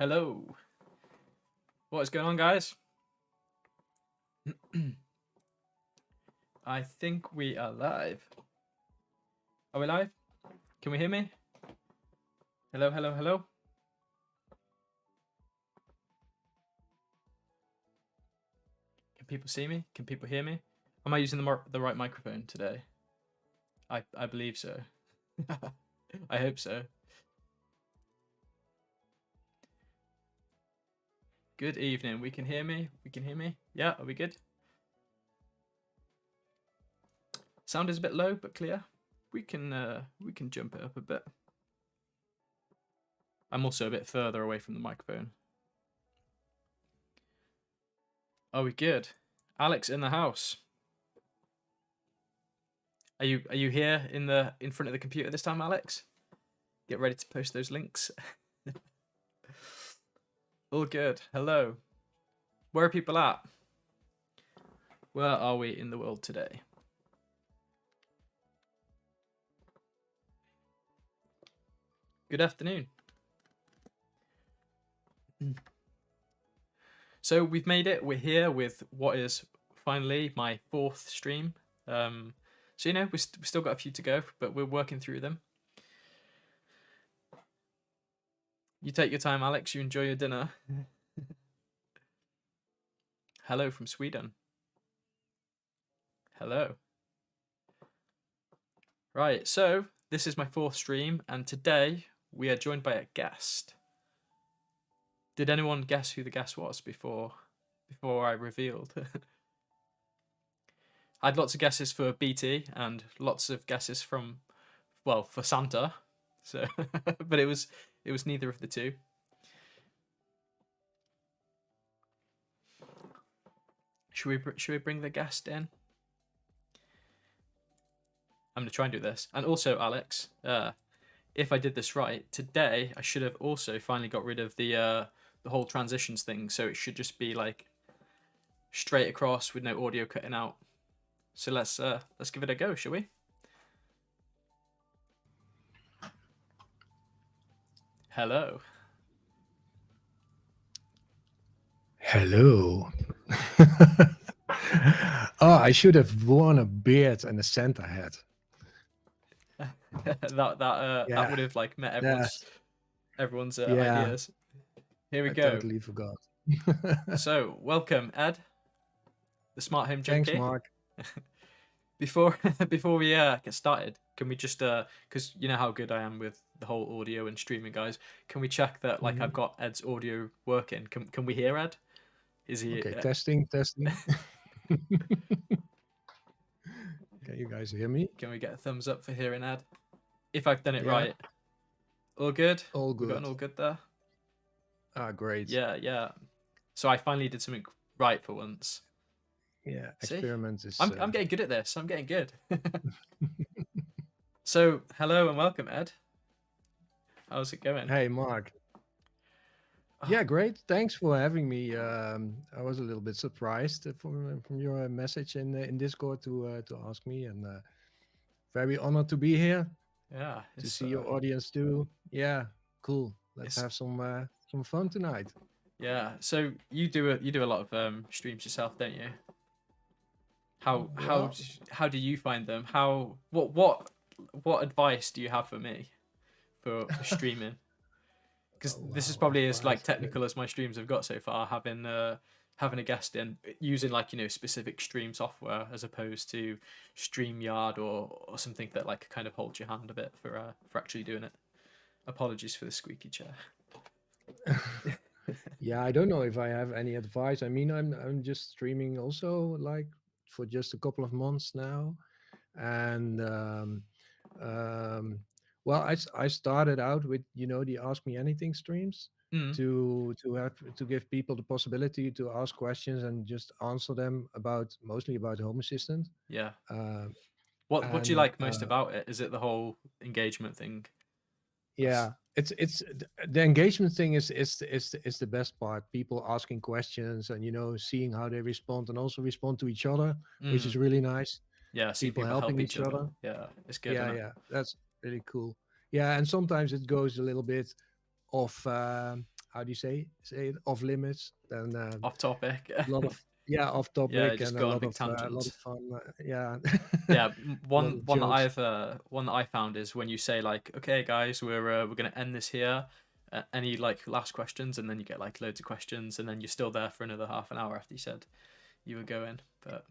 Hello. What is going on, guys? I think we are live. Are we live? Can we hear me? Hello, hello, hello. Can people see me? Can people hear me? Am I using the right microphone today? I believe so. I hope so. Good evening. We can hear me. We can hear me. Yeah, are we good? Sound is a bit low but clear. We can jump it up a bit. I'm also a bit further away from the microphone. Are we good? Alex in the house. Are you here in front of the computer this time, Alex? Get ready to post those links. All good. Hello. Where are people at? Where are we in the world today? Good afternoon. So we've made it. We're here with what is finally my 4th stream. So we've still got a few to go, but we're working through them. You take your time, Alex. You enjoy your dinner. Hello from Sweden. Hello. Right, so this is my 4th stream, and today we are joined by a guest. Did anyone guess who the guest was before I revealed? I had lots of guesses for BT and lots of guesses for Santa. So, but it was neither of the two. Should we bring the guest in? I'm gonna try and do this. And also, Alex, if I did this right today, I should have also finally got rid of the whole transitions thing. So it should just be like straight across with no audio cutting out. So let's give it a go, shall we? Hello. Hello. Oh, I should have worn a beard and a Santa hat. that would have like met everyone's ideas. Here we go. I totally forgot. So welcome, Ed, the smart home junkie. Thanks, Mark. Before we get started, can we just because you know how good I am with the whole audio and streaming, guys, can we check that like I've got Ed's audio working? Can we hear Ed? Is he okay? Testing. Can you guys hear me? Can we get a thumbs up for hearing Ed? If I've done it right. All good? All good. We got an all good there? Ah, great. Yeah. So I finally did something right for once. Yeah, experiment is... I'm getting good at this. I'm getting good. So, hello and welcome, Ed. How's it going? Hey, Mark. Yeah, great. Thanks for having me. I was a little bit surprised from your message in Discord to ask me, and very honored to be here. Yeah, to see your audience too. Yeah, cool. Let's have some fun tonight. Yeah. So you do a lot of streams yourself, don't you? How do you find them? What advice do you have for me for streaming? Because this is probably as like technical as my streams have got so far. Having a guest in using like specific stream software as opposed to StreamYard or something that like kind of holds your hand a bit for actually doing it. Apologies for the squeaky chair. Yeah, I don't know if I have any advice. I mean, I'm just streaming also like for just a couple of months now, and well, I started out with the Ask Me Anything streams to give people the possibility to ask questions and just answer them mostly about Home Assistant. Yeah. What do you like most about it? Is it the whole engagement thing? Yeah, it's the engagement thing is the best part. People asking questions and seeing how they respond and also respond to each other, which is really nice. Yeah, people helping each other. Yeah, it's good. Yeah, that's really cool. Yeah, and sometimes it goes a little bit off how do you say it, off limits, then Off topic. a lot of, yeah, off Yeah, topic, just and go on big a lot of tangents. fun. Yeah, Yeah, a lot of jokes. one that I found is when you say like, okay, guys, we're gonna end this here. Any like last questions, and then you get like loads of questions, and then you're still there for another half an hour after you said you were going. But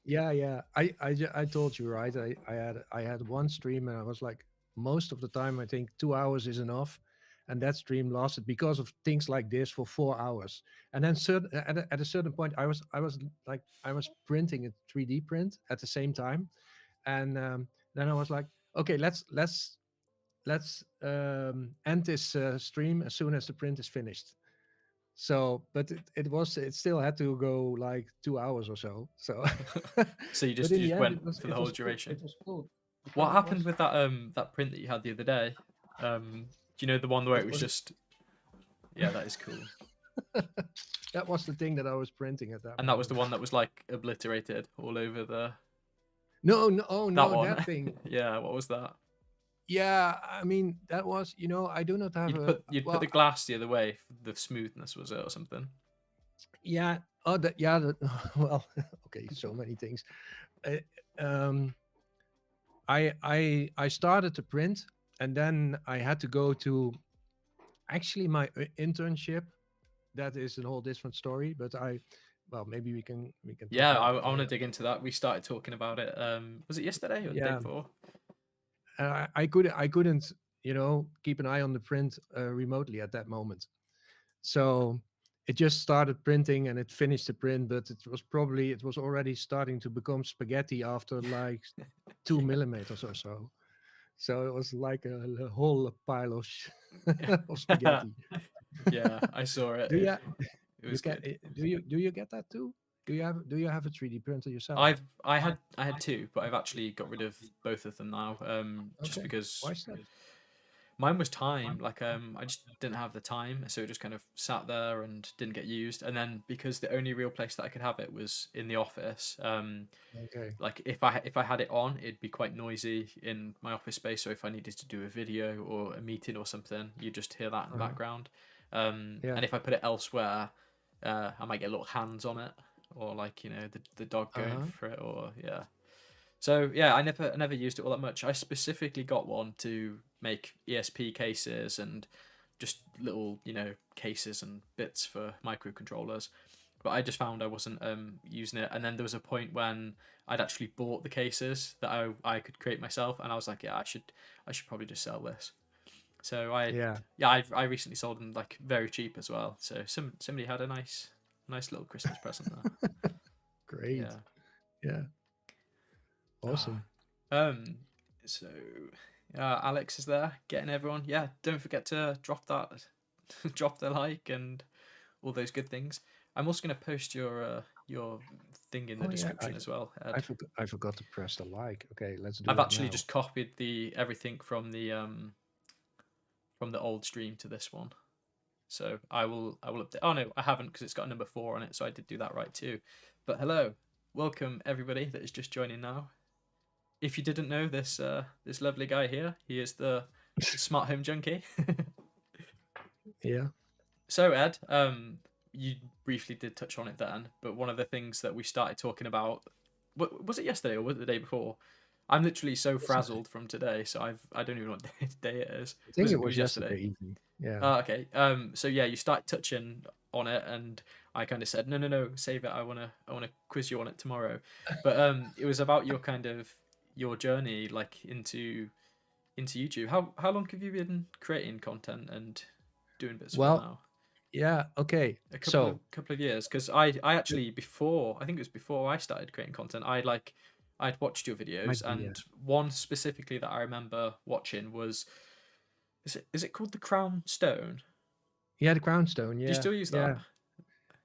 Yeah, yeah. I told you, right. I had one stream, and I was like, most of the time I think 2 hours is enough, and that stream lasted because of things like this for 4 hours. And then at a certain point, I was printing a 3D print at the same time, and then I was like, okay, let's end this stream as soon as the print is finished. So, but it still had to go like 2 hours or so. So, so you but just in you the just end, went for the it whole was cool. duration. It was cool What because happened with that print that you had the other day? Do you know the one where it it was was just yeah, that is cool. that was the thing that I was printing at that And that was the moment. one that was like obliterated all over the No, no, oh that no, one. that thing. Yeah, what was that? Yeah, I mean that was, I do not have a You'd put well, the glass the other way for the smoothness, was it, or something? yeah, oh, that, yeah, that, well, okay, so many things. Uh, um, I started to print, and then I had to go to actually my internship. That is a whole different story, but well, maybe we can talk Yeah, about I it want to later. dig into that. We started talking about it. Was it yesterday or the day Yeah, before? I couldn't keep an eye on the print remotely at that moment. So it just started printing and it finished the print, but it was already starting to become spaghetti after like two Yeah. millimeters or so. So it was like a whole pile of of Yeah, spaghetti. yeah, I saw it. Do you It was good. do you get that too? Do you have a 3D printer yourself? I had two, but I've actually got rid of both of them now. Just Okay, because why is that? mine was time. Like I just didn't have the time, so it just kind of sat there and didn't get used. And then because the only real place that I could have it was in the office. Okay. Like if I had it on, it'd be quite noisy in my office space. So if I needed to do a video or a meeting or something, you just hear that in the Uh-huh. background. Yeah. And if I put it elsewhere, I might get little hands on it, or like the dog going Uh-huh. for it, or yeah. So yeah, I never used it all that much. I specifically got one to make ESP cases and just little cases and bits for microcontrollers, but I just found I wasn't using it. And then there was a point when I'd actually bought the cases that I could create myself, and I was like, yeah, I should probably just sell this. So Yeah. I recently sold them like very cheap as well. So somebody had a nice little Christmas present there. Great. Yeah. Yeah. Ah. Awesome. Um. So, Alex is there getting everyone. Yeah. Don't forget to drop that, drop the like and all those good things. I'm also gonna post your thing in the Oh yeah, description as well, I Ed. forgot I forgot to press the like. Okay, let's do I've it actually now. just copied the everything from the old stream to this one. So I will update. Oh no, I haven't because it's got a number 4 on it. So I did do that right too. But hello, welcome everybody that is just joining now. If you didn't know this lovely guy here, he is the smart home junkie. Yeah. So Ed, you briefly did touch on it then, but one of the things that we started talking about, was it yesterday or was it the day before? I'm literally so Yesterday. frazzled from today, so I don't even know what day it is. I Was think it it was was yesterday? yesterday evening. Yeah. Okay. So yeah, you started touching on it, and I kind of said, no, save it. I wanna quiz you on it tomorrow. But it was about your journey, like into YouTube. How long have you been creating content and doing bits for it Well, now? yeah. Okay. A couple of So, couple of years, because I it actually I think it was before I started creating content. I'd watched your videos, might be. and one specifically that I remember watching was is it called the Crown Stone? Yeah, the crown stone. Do you Yeah. still use that? Yeah.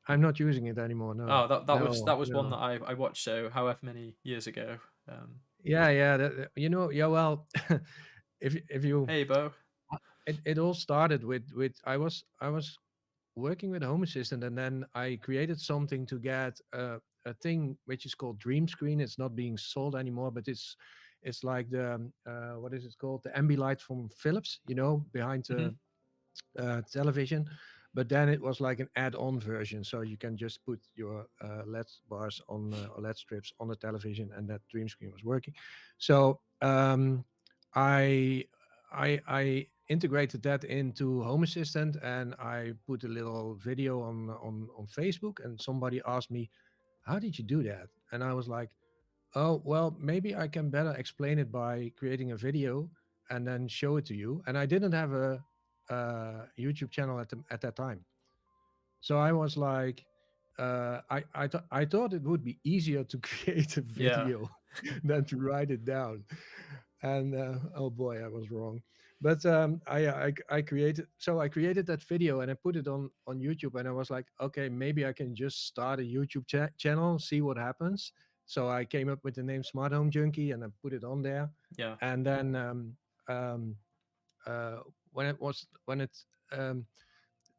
I'm not using it anymore. No. Oh, that No. was one No. that I watched so however many years ago. Um, Yeah. Yeah. Yeah. Well, if you, hey Bo. it all started with I was working with a Home Assistant, and then I created something to get a thing which is called Dream Screen. It's not being sold anymore, but it's like the what is it called? The Ambilight from Philips, behind Hmm. the television. but then it was like an add-on version, so you can just put your LED bars on or LED strips on the television, and that dream screen was working. So I I integrated that into Home Assistant, and I put a little video on Facebook, and somebody asked me, "How did you do that?" And I was like, "Oh, well, maybe I can better explain it by creating a video and then show it to you." And I didn't have a YouTube channel at that time, so I was like, I thought it would be easier to create a Yeah. video than to write it down, and oh boy, I was wrong. But I created that video and I put it on YouTube, and I was like, okay, maybe I can just start a YouTube channel, see what happens. So I came up with the name Smart Home Junkie, and I put it on there, Yeah. and then um, uh, when it um,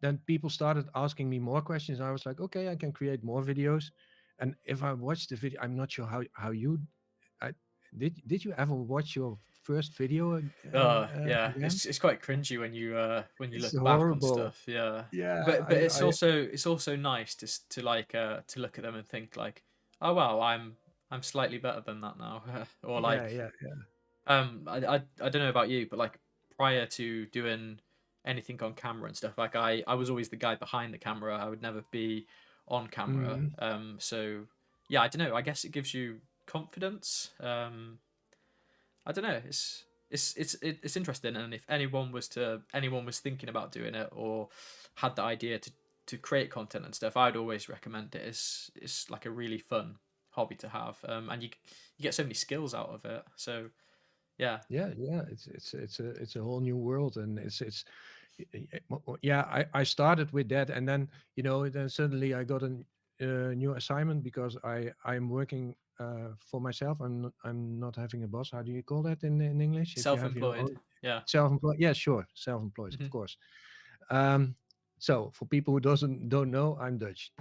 then people started asking me more questions. I was like, okay, I can create more videos. And if I watch the video, I'm not sure how you I, did you ever watch your first video Yeah. again? It's quite cringy when you It's look back on horrible. stuff. Yeah. Yeah, But it's also nice to like to look at them and think like, oh wow, I'm slightly better than that now. Or yeah, like yeah, I don't know about you, but like prior to doing anything on camera and stuff, like I was always the guy behind the camera. I would never be on camera. mm, So yeah, I don't know. I guess it gives you confidence. I don't know. It's interesting, and if anyone was thinking about doing it or had the idea to create content and stuff, I'd always recommend it. It's like a really fun hobby to have, and you get so many skills out of it. So yeah, yeah. It's a whole new world, and yeah. I started with that, and then then suddenly I got a new assignment because I'm working for myself. I'm not having a boss. How do you call that in English? If you have your self-employed. own Yeah. self-employed, yeah, sure, self-employed, of Hmm. course. Um, so for people who don't know, I'm Dutch,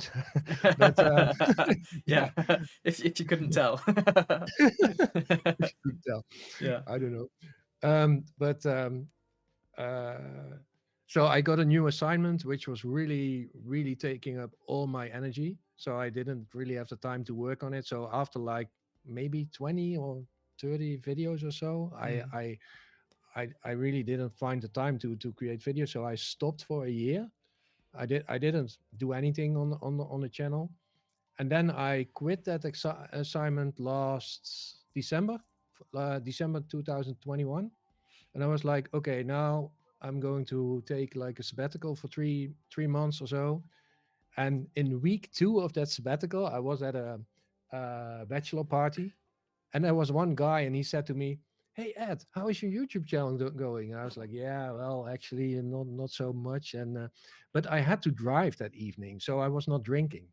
but yeah, Yeah. If you couldn't tell. if you could tell, Yeah. I don't know. But uh, so I got a new assignment, which was really taking up all my energy. So I didn't really have the time to work on it. So after like maybe 20 or 30 videos or so, Mm. I really didn't find the time to create videos. So I stopped for a year. I didn't do anything on the channel, and then I quit that assignment last December, December 2021, and I was like, okay, now I'm going to take like a sabbatical for three months or so. And in week 2 of that sabbatical, I was at a bachelor party, and there was one guy, and he said to me, "Hey Ed, how is your YouTube channel going?" And I was like, "Yeah, well, actually, not so much." And but I had to drive that evening, so I was not drinking.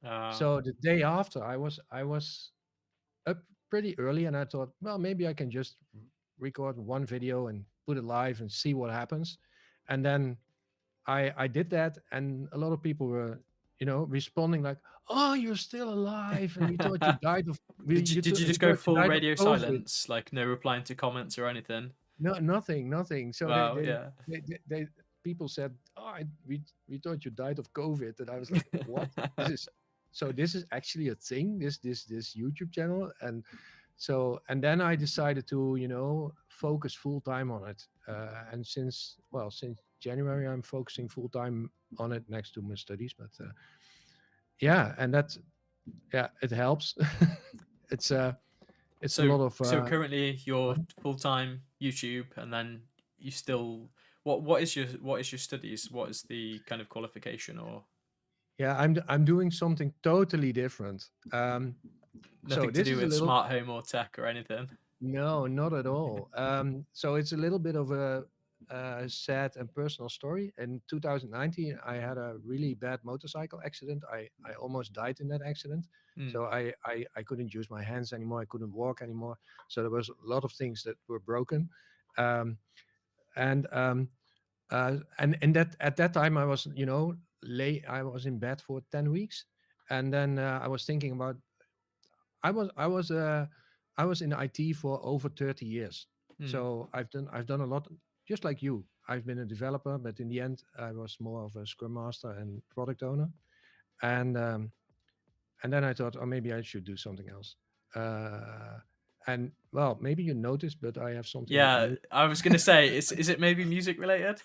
Uh, So the day after, I was up pretty early, and I thought, well, maybe I can just record one video and put it live and see what happens. And then I did that, and a lot of people were, responding like, "Oh, you're still alive, and we thought you died of did you we just go thought you full died of radio COVID." silence, like no replying to comments or anything? No, nothing, nothing. So Wow. Yeah. they people said, "Oh, we thought you died of COVID," and I was like, "What? This is actually a thing. This YouTube channel." And then I decided to focus full time on it. And since January, I'm focusing full time on it next to my studies. But yeah, and that yeah, it helps. it's it's a So lot of currently you're fun. full time YouTube, and then you still what is your studies? What is the kind of qualification, or Yeah, I'm doing something totally different. So nothing to this do is a with little smart home or tech or anything? no, not at all. So it's a little bit of a sad and personal story. In 2019, I had a really bad motorcycle accident. I almost died in that accident. Mm. So I couldn't use my hands anymore. I couldn't walk anymore. So there was a lot of things that were broken. Um, and that at that time I was I was in bed for 10 weeks, and then I was thinking about I was in IT for over 30 years. Mm. So I've done a lot, just like you. I've been a developer, but in the end, I was more of a scrum master and product owner. And and then I thought, oh, maybe I should do something else. Uh, and well, maybe you noticed, but I have something with Yeah, music. I was gonna say, is it maybe music related?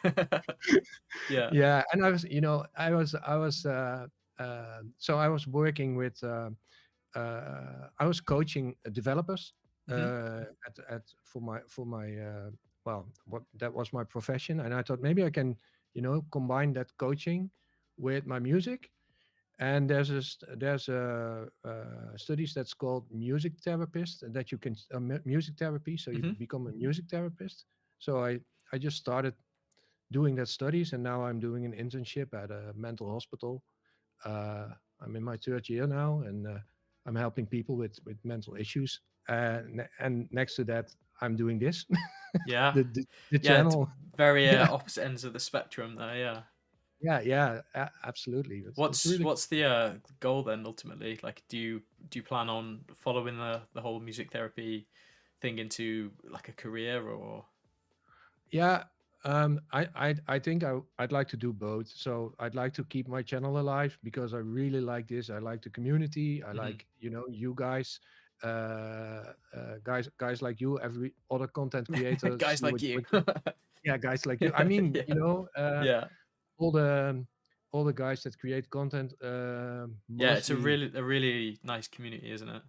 Yeah. Yeah, and I was, so I was working with, I was coaching developers Hmm. at for my well, what that was my profession, and I thought maybe I can, combine that coaching with my music. And there's studies that's called music therapist, and that you can music therapy, so you Hmm. become a music therapist. So I just started doing that studies, and now I'm doing an internship at a mental hospital. uh, I'm in my third year now, and I'm helping people with mental issues. And next to that, I'm doing this, Yeah. the Yeah, it's channel. very Yeah, opposite ends of the spectrum there. Yeah. yeah, yeah, absolutely. It's really What's the goal then ultimately? Like, do you plan on following the whole music therapy thing into like a career or? Yeah, I think I'd like to do both. So I'd like to keep my channel alive because I really like this. I like the community. I Mhm. like, you guys, guys like you, every other content creator. Guys See like you. what you, yeah, guys like you. I mean, Yeah. Yeah. all the all the guys that create content, Yeah, it's mostly. a really nice community, isn't it?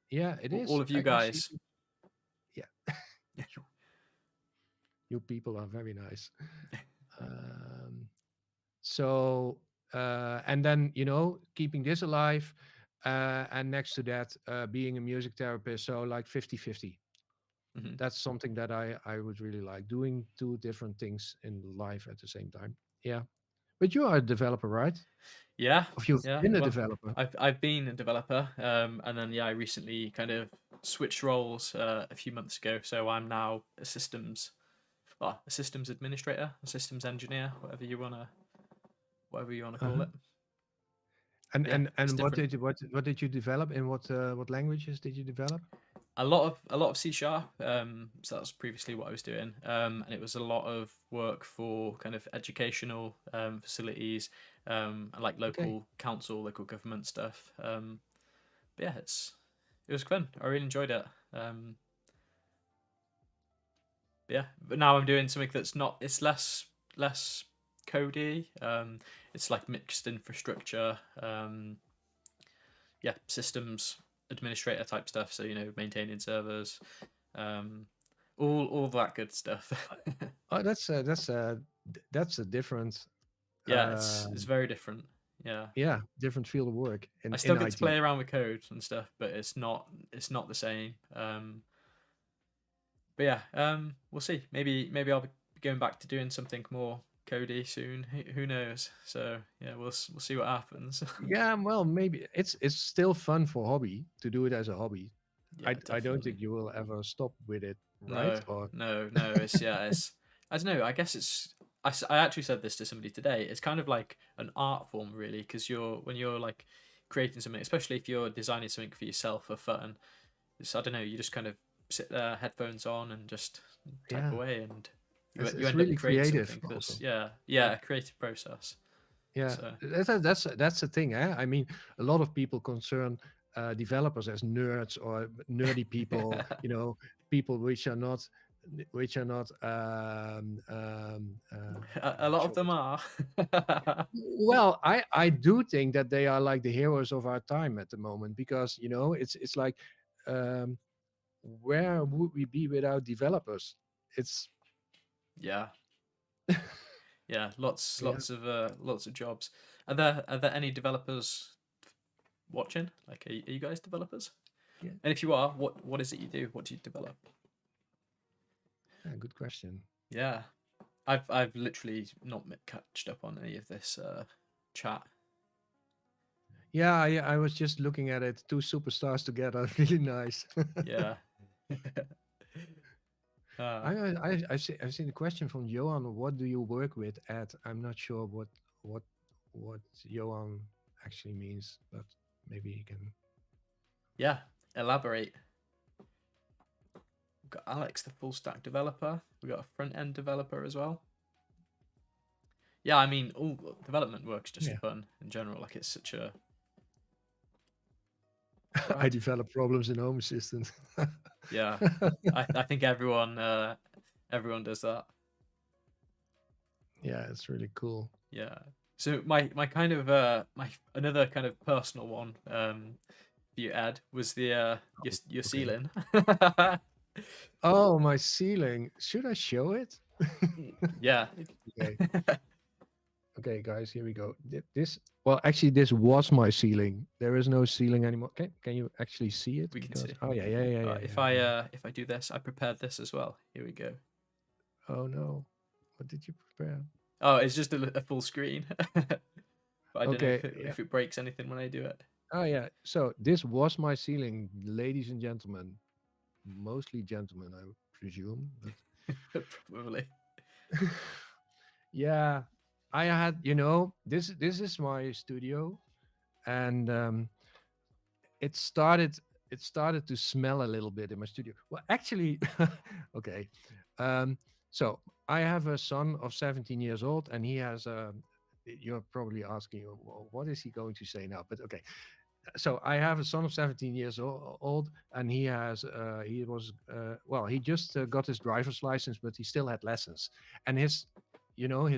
Yeah, it All is. of you I see. guys. Yeah, you people are very nice. Um, So, and then, keeping this alive, and next to that, being a music therapist, so like 50-50. Mhm. That's something that I would really like, doing two different things in life at the same time. Yeah, but you are a developer, right? Yeah, Of you've yeah. been a Well, developer. I've been a developer, and then yeah, I recently kind of switched roles a few months ago. So I'm now a systems administrator, a systems engineer, whatever you wanna call Uh-huh. it. And Yeah, it's what different. did what did you develop, and what languages did you develop? A lot of C sharp. So that was previously what I was doing, and it was a lot of work for kind of educational facilities, and like Okay. local council, local government stuff. But yeah, it was fun. I really enjoyed it. Yeah, but now I'm doing something that's not. It's less codey. It's like mixed infrastructure. Yeah, systems administrator type stuff. So maintaining servers, um, all that good stuff. Oh, that's a different, Yeah, uh, it's very different. Yeah, yeah, different field of work I in still get to IT. play around with code and stuff, but it's not the same. But yeah, we'll see. Maybe I'll be going back to doing something more codey soon. Who knows? So yeah, we'll see what happens. Yeah, well, maybe it's still fun for hobby to do it as a hobby. Yeah, I don't definitely. think you will ever stop with it, right? No, Or no. It's I don't know. I guess I actually said this to somebody today. It's kind of like an art form, really, because when you're like creating something, especially if you're designing something for yourself for fun. I don't know. You just kind of sit there, headphones on, and just type yeah, away, and you it's end up really creating creative something that's also. yeah, a creative process. Yeah, So that's the thing, eh? I mean, a lot of people concern developers as nerds or nerdy people, people which are not a lot of sure. them are. Well, I do think that they are like the heroes of our time at the moment, because it's like, um, where would we be without developers? It's Yeah, yeah. Lots Yeah. lots of jobs. Are there any developers watching? Like, are you guys developers? Yeah, And if you are, what is it you do? What do you develop? yeah, good question. Yeah, I've literally not catched up on any of this chat. Yeah, I was just looking at it. Two superstars together, really nice. Yeah. uh, I've seen a question from Johan. What do you work with at? I'm not sure what what Johan actually means, but maybe he can. yeah. Elaborate. We've got Alex, the full stack developer. We got a front end developer as well. Yeah, I mean, all development work's just Yeah. fun in general. Like, it's such a I variety. develop problems in Home Assistant. Yeah, I think everyone does that. Yeah, it's really cool. Yeah. So my kind of my another kind of personal one for you, Ed, was the your Okay. ceiling. Oh, my ceiling. Should I show it? Yeah. Okay. Okay, guys, here we go. This, well, actually, this was my ceiling. There is no ceiling anymore. Can you actually see it? We can Because see. oh yeah, yeah, yeah, yeah, If yeah, yeah. if I do this, I prepared this as well. Here we go. Oh no, what did you prepare? Oh, it's just a full screen. But I don't know Okay, yeah. if it breaks anything when I do it. Oh yeah. So this was my ceiling, ladies and gentlemen. Mostly gentlemen, I presume. Probably. But yeah, I had, this is my studio, and it started it started to smell a little bit in my studio. Well, actually, okay. Um, so I have a son of 17 years old, and he has a. You're probably asking, "Well, what is he going to say now?" But okay, so I have a son of 17 years old, and he just got his driver's license, but he still had lessons. And his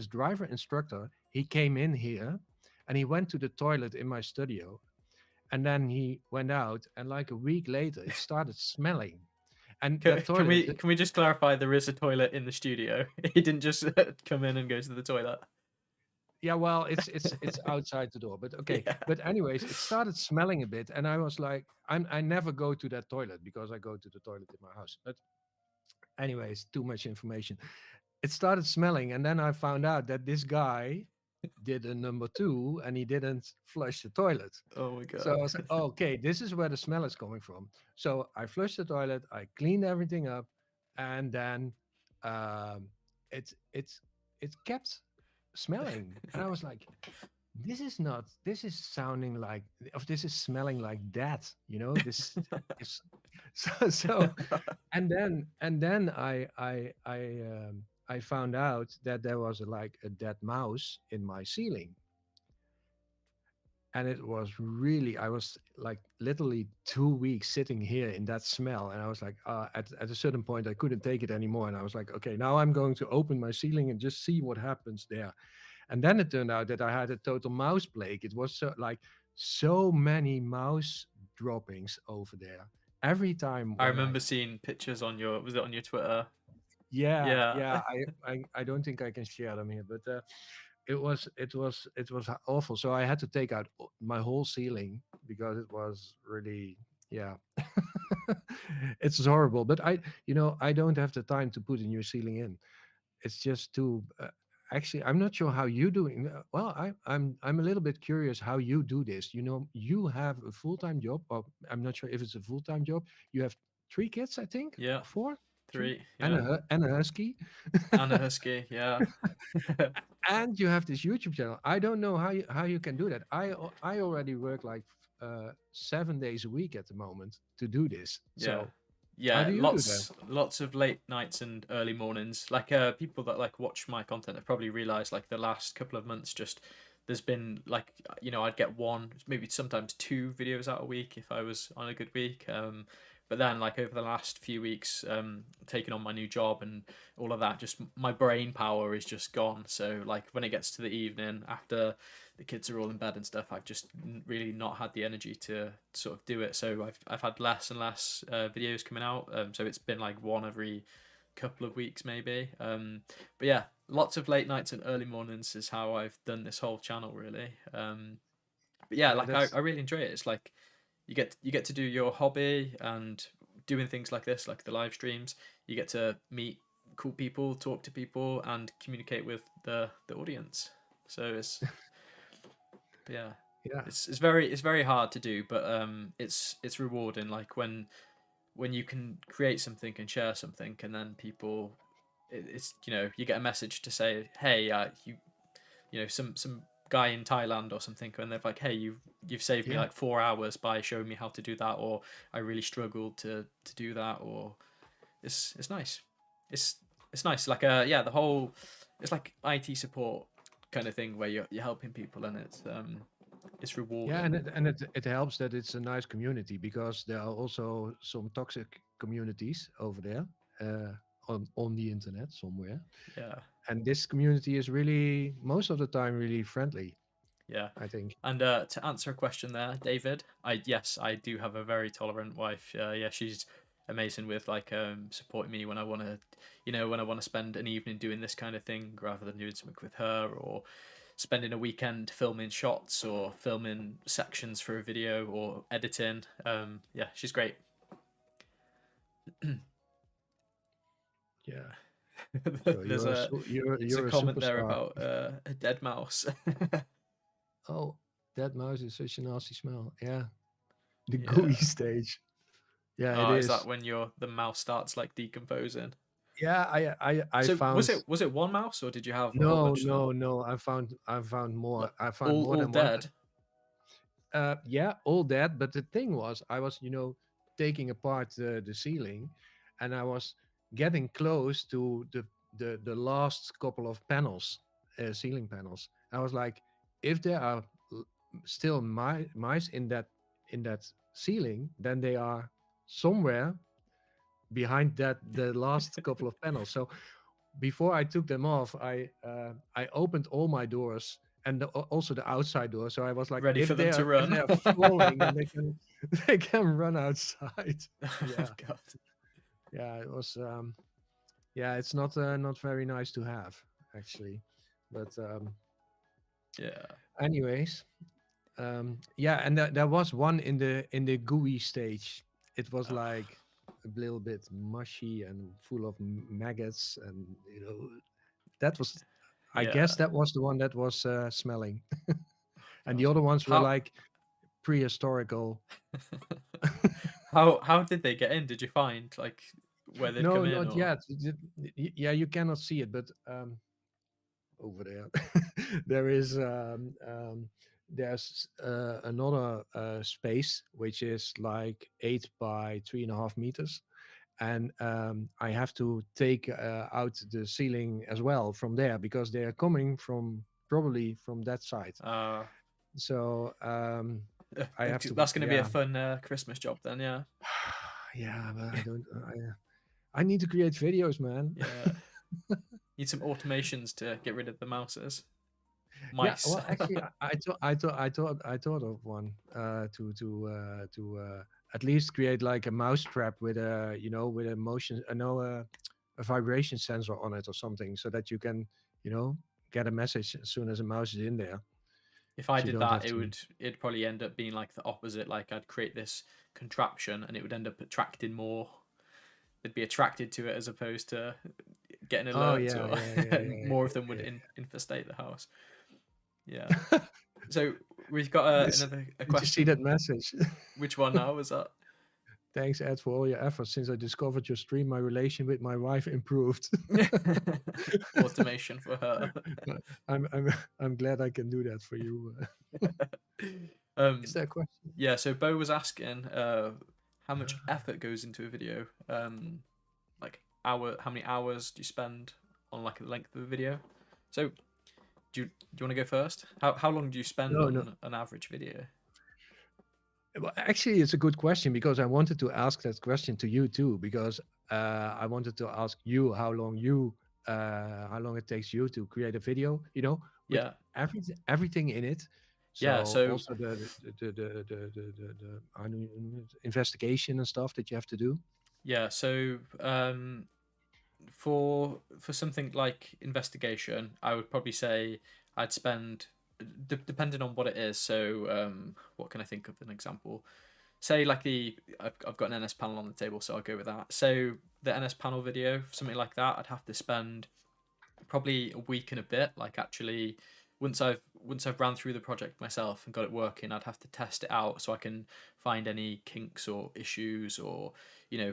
driver instructor, he came in here, and he went to the toilet in my studio, and then he went out, and like a week later, it started smelling. And that toilet, Can we just clarify there is a toilet in the studio? He didn't just come in and go to the toilet. yeah, well, it's outside the door, but okay. Yeah. But anyways, it started smelling a bit, and I was like, I never go to that toilet because I go to the toilet in my house. But anyways, too much information. It started smelling, and then I found out that this guy did a number two, and he didn't flush the toilet. Oh my So I god. was like, oh, okay, this is where the smell is coming from. So I flushed the toilet, I cleaned everything up, and then um, it it it kept smelling, and I was like, this is sounding like, this is smelling like that, this is so. And then I found out that there was like a dead mouse in my ceiling, and it was really, I was like literally 2 weeks sitting here in that smell, and I was like, at a certain point I couldn't take it anymore, and I was like, okay, now I'm going to open my ceiling and just see what happens there. And then it turned out that I had a total mouse plague. It was so many mouse droppings over there every time I when remember seeing pictures on your, was it on your Twitter? yeah, Yeah. yeah, I don't think I can share them here, but it was awful. So I had to take out my whole ceiling because it was really, yeah. It's horrible, but I don't have the time to put a new ceiling in. It's just too actually, I'm not sure how you doing. Well, I'm a little bit curious how you do this. You have a full-time job, or I'm not sure if it's a full-time job. You have 3 kids, I think, Yeah. or four, three, 3. and Yeah. a husky. And a husky. Yeah. And you have this YouTube channel. I don't know how you can do that. I already work like 7 days a week at the moment to do this. Yeah. So how Yeah, do you do that? lots of late nights and early mornings. Like people that like watch my content have probably realized like the last couple of months just there's been like I'd get one, maybe sometimes 2 videos out a week if I was on a good week. But then like over the last few weeks taking on my new job and all of that, just my brain power is just gone. So like when it gets to the evening after the kids are all in bed and stuff, I've just really not had the energy to sort of do it. So I've had less and less videos coming out. So it's been like one every couple of weeks maybe. But yeah, lots of late nights and early mornings is how I've done this whole channel really. But yeah, Yeah, like I really enjoy it. It's like you get to do your hobby and doing things like this, like the live streams. You get to meet cool people, talk to people, and communicate with the audience. So yeah, yeah, it's very hard to do, but it's rewarding. Like when you can create something and share something, and then people, it's you get a message to say, hey, some guy in Thailand or something, and they're like, hey, you've saved me yeah, like 4 hours by showing me how to do that, or I really struggled to do that, or it's nice. It's nice. Like yeah, the whole it's like IT support kind of thing where you're helping people, and it's Yeah, rewarding. and it helps that it's a nice community, because there are also some toxic communities over there, on the internet somewhere. Yeah. And this community is really, most of the time, really friendly, Yeah. I think. And to answer a question there, David, yes, I do have a very tolerant wife. Yeah, she's amazing with like supporting me when I want to, when I want to spend an evening doing this kind of thing rather than doing something with her, or spending a weekend filming shots or filming sections for a video or editing. Yeah, she's great. Yeah. So There's a you're a comment there superstar. about a dead mouse. Oh, that mouse is such a nasty smell. Yeah, the gooey Yeah. stage. Yeah, it Oh, is that is. when the mouse starts like decomposing? Yeah, I So was found. it one mouse, or did you have a whole No, bunch of them? no, no. I found Like more. I found more all than one. dead? Yeah, all that. But the thing was, I was, taking apart the ceiling, and I was getting close to the last couple of panels, ceiling panels. I was like, if there are l- still mice in that ceiling, then they are somewhere behind the last couple of panels. So before I took them off, I opened all my doors, and also the outside door. So I was like, Ready for if them they to are if run? they are falling, then they can they can run outside. Oh Yeah, God. yeah, it was. Yeah, it's not very nice to have, actually, but Yeah. anyways, yeah, and there was one in the gooey stage. It was Oh, like a little bit mushy and full of maggots, and that was, I guess yeah. that was the one that was smelling. Oh And the God. other ones were How like prehistorical. how did they get in? Did you find like where they'd No, come in, not or? yet. Yeah, you cannot see it, but over there, there is there's another space which is like 8 by 3.5 meters, and I have to take out the ceiling as well from there, because they are coming from, probably from that side. Uh, So I have to, that's going to be a yeah. fun Christmas job then. Yeah. Yeah, but I don't. I need to create videos, man. Yeah. Need some automations to get rid of the mouses. Yeah, Mice. well, actually, I thought of one to at least create like a mouse trap with a motion, no, a vibration sensor on it or something, so that you can, you know, get a message as soon as a mouse is in there, If I so you did don't that, have to. it'd probably end up being like the opposite. Like I'd create this contraption, and it would end up attracting more. They'd be attracted to it as opposed to getting Oh alerts, yeah, or yeah, yeah, and more of them would yeah, infestate the house. Yeah. yeah. So we've got This, another a did you see that question. message? Which one now was that? Thanks, Ed, for all your efforts. Since I discovered your stream, my relation with my wife improved. Automation for her. I'm glad I can do that for you. Is um, there a question? yeah. So Bo was asking, how much effort goes into a video? Like how many hours do you spend on like the length of a video? So do you want to go first? How long do you spend No, no. on an average video? Well, actually, it's a good question, because I wanted to ask that question to you too, because I wanted to ask you how long it takes you to create a video, with Yeah. everything in it. Yeah. So So also the I don't know, investigation and stuff that you have to do. yeah. So for something like investigation, I would probably say I'd spend, depending on what it is. So what can I think of an example? Say like I've got an NS panel on the table, so I'll go with that. So the NS panel video, something like that, I'd have to spend probably a week and a bit. Like actually, once I've ran through the project myself and got it working, I'd have to test it out so I can find any kinks or issues, or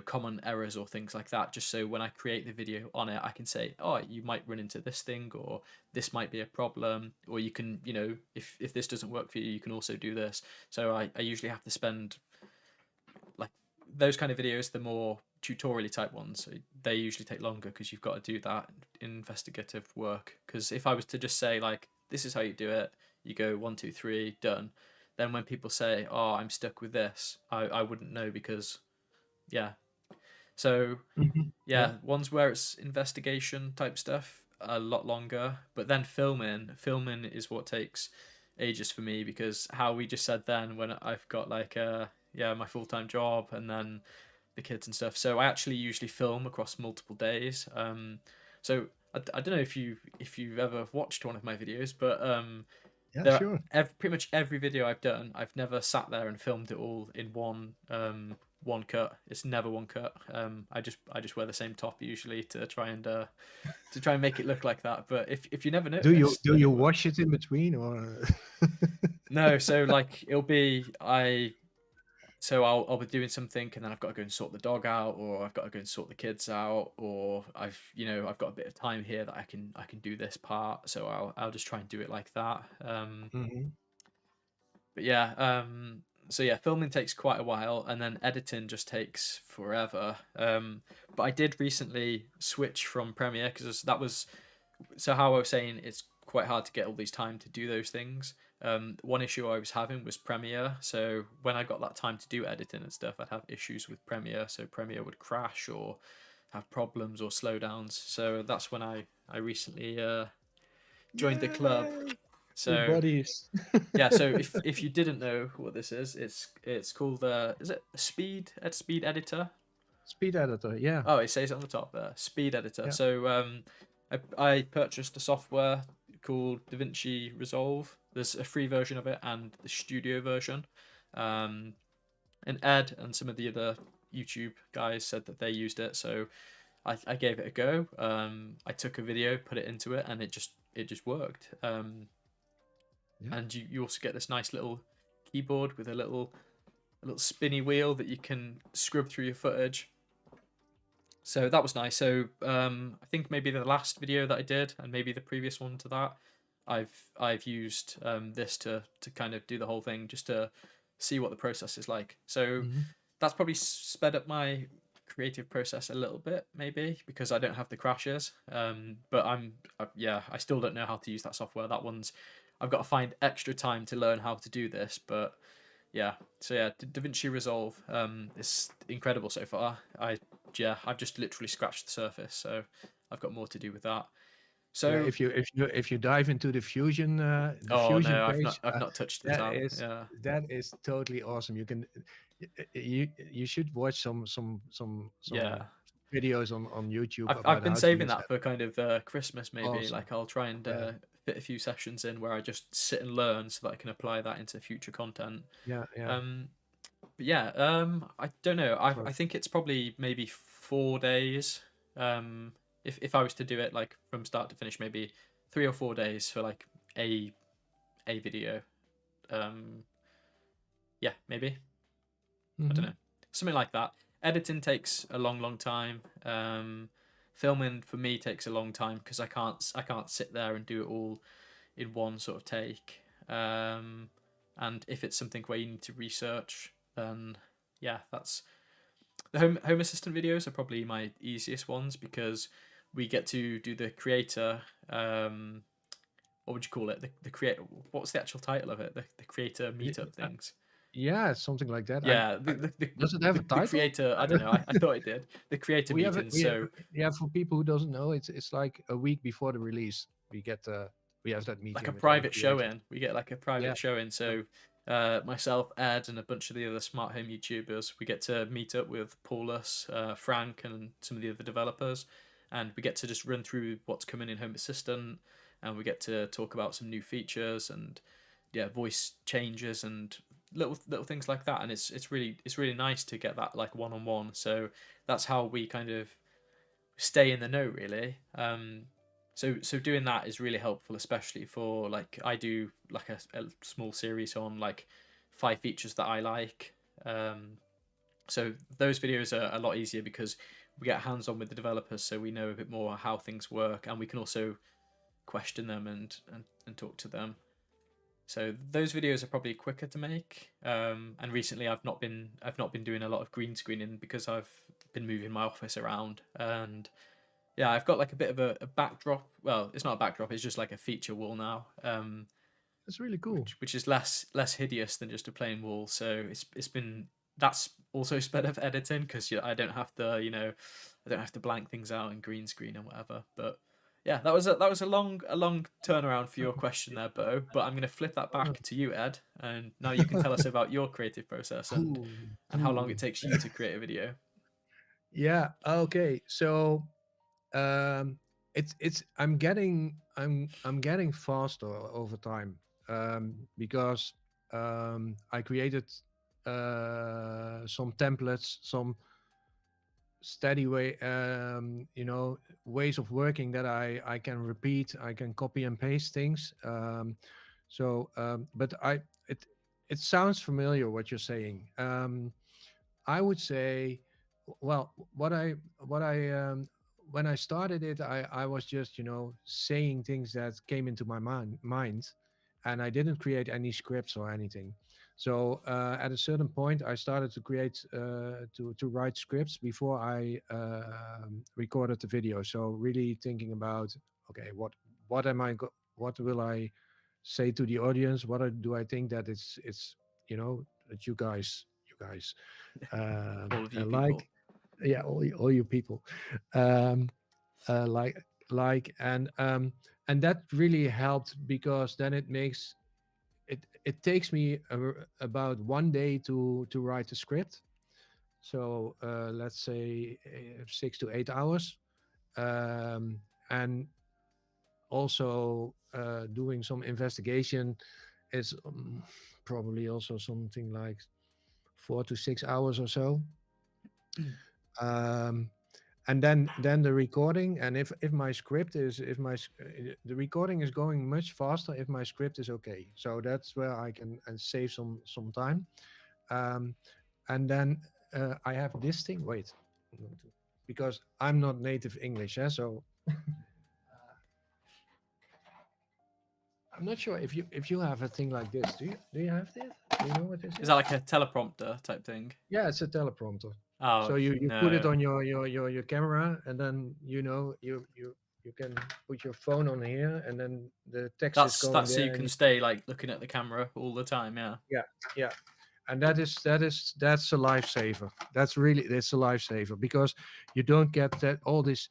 common errors or things like that, just so when I create the video on it, I can say, oh, you might run into this thing, or this might be a problem, or you can, if this doesn't work for you, you can also do this. So I usually have to spend, like, those kind of videos, the more tutorially type ones, so they usually take longer because you've got to do that investigative work. Because if I was to just say like, this is how you do it. You go 1, 2, 3, done. Then when people say, oh, I'm stuck with this, I wouldn't know because, yeah. So, Yeah. yeah, ones where it's investigation type stuff, a lot longer. But then filming is what takes ages for me, because how we just said then, when I've got like, yeah, my full-time job and then the kids and stuff. So I actually usually film across multiple days. So I don't know if you've ever watched one of my videos, but Yeah, there sure. pretty much every video I've done, I've never sat there and filmed it all in one cut. It's never one cut. I just wear the same top usually to try and make it look like that. But if you never Do you noticed, do then you it works. wash it in between, or? No, so like it'll be so I'll be doing something and then I've got to go and sort the dog out, or I've got to go and sort the kids out, or I've got a bit of time here that I can do this part, so I'll just try and do it like that. Mhm. But yeah, so yeah, filming takes quite a while, and then editing just takes forever. But I did recently switch from Premiere, because that was, so how I was saying, it's quite hard to get all these time to do those things. One issue I was having was Premiere. So when I got that time to do editing and stuff, I'd have issues with Premiere. So Premiere would crash or have problems or slowdowns. So that's when I recently joined the club. Yay! We're So buddies. yeah, so if you didn't know what this is, it's called is it a speed editor? Speed editor, yeah, Oh, it says it on the top there, speed editor. yeah. So I purchased a software called DaVinci Resolve. There's a free version of it and the studio version. Um, and Ed and some of the other YouTube guys said that they used it, so I gave it a go. I took a video, put it into it, and it just worked. Yeah. And you also get this nice little keyboard with a little spinny wheel that you can scrub through your footage. So that was nice. So I think maybe the last video that I did, and maybe the previous one to that, I've used this to kind of do the whole thing, just to see what the process is like. So Mhm. that's probably sped up my creative process a little bit, maybe because I don't have the crashes. But yeah, I still don't know how to use that software. That one's, I've got to find extra time to learn how to do this. But yeah, so yeah, DaVinci Resolve is incredible so far. I've just literally scratched the surface, so I've got more to do with that. Yeah, So if you dive into the oh Fusion no, page, I've not touched the that tab. is Yeah. that is totally awesome. You can you should watch some Yeah. videos on YouTube I've about been how to saving use that that. for kind of Christmas maybe. Awesome. Like I'll try and Yeah, fit a few sessions in where I just sit and learn so that I can apply that into future content. yeah, yeah. Um, but yeah, I don't know. So I think it's probably maybe 4 days. If I was to do it like from start to finish, maybe 3 or 4 days for like a video. Um, yeah, maybe. I don't mhm. know, something like that. Editing takes a long time. Filming for me takes a long time because I can't sit there and do it all in one sort of take. And if it's something where you need to research, then yeah, that's the home assistant videos are probably my easiest ones, because we get to do the creator. What would you call it? The create. What's the actual title of it? The creator Y- meetup uh, things. yeah, something like that. Yeah, Does it have a the title? creator. I don't know. I thought it did. The creator we have it. meetings. So Yeah, for people who doesn't know, it's like a week before the release. We have that like a meeting with all the private show creators. in. We get like a Yeah. private show in. So myself, Ed, and a bunch of the other smart home YouTubers, we get to meet up with Paulus, Frank, and some of the other developers, and we get to just run through what's coming in Home Assistant, and we get to talk about some new features and yeah, voice changes and little things like that. And it's really nice to get that like one on one. So that's how we kind of stay in the know, really. So doing that is really helpful, especially for like I do like a small series on like 5 features that I like. So those videos are a lot easier because we get hands on with the developers, so we know a bit more how things work, and we can also question them and talk to them. So those videos are probably quicker to make. And recently I've not been doing a lot of green screening because I've been moving my office around, and Yeah, I've got like a bit of a backdrop. Well, it's not a backdrop, it's just like a feature wall now. That's really cool. Which is less hideous than just a plain wall. So it's been that's also sped up editing because I don't have to I don't have to blank things out in green screen and whatever. But yeah, that was a long turnaround for your question there, Bo. But I'm gonna flip that back to you, Ed, and now you can tell us about your creative process Cool, and how long cool. it takes you to create a video. Yeah. Okay. So it's I'm getting faster over time, because I created some templates, some steady way, ways of working that I can repeat. I can copy and paste things. But it sounds familiar what you're saying. I would say, well, what I when I started it, I was just saying things that came into my mind, and I didn't create any scripts or anything. So at a certain point, I started to create to write scripts before I recorded the video. So really thinking about, okay, what am what will I say to the audience? Do I think that it's that you guys All of you people. like, yeah, all you people, um like and that really helped, because then it takes me about 1 day to write a script. So let's say 6 to 8 hours, and also doing some investigation is probably also something like 4 to 6 hours or so. um, and then the recording, and if my script is if my s- the recording is going much faster if my script is okay, so that's where I can save some time. um, and then I have this thing, wait, I'm going to- because I'm not native English, so I'm not sure if you have a thing like this. Do you have this? Do you know what this Is is? that like a teleprompter type thing? Yeah, it's a teleprompter. Oh So you put it no. on your camera, and then you can put your phone on here, and then the text is going That's so there, you and can you, stay like looking at the camera all the time, yeah. yeah, yeah. And that's a lifesaver. That's a lifesaver, because you don't get that all this.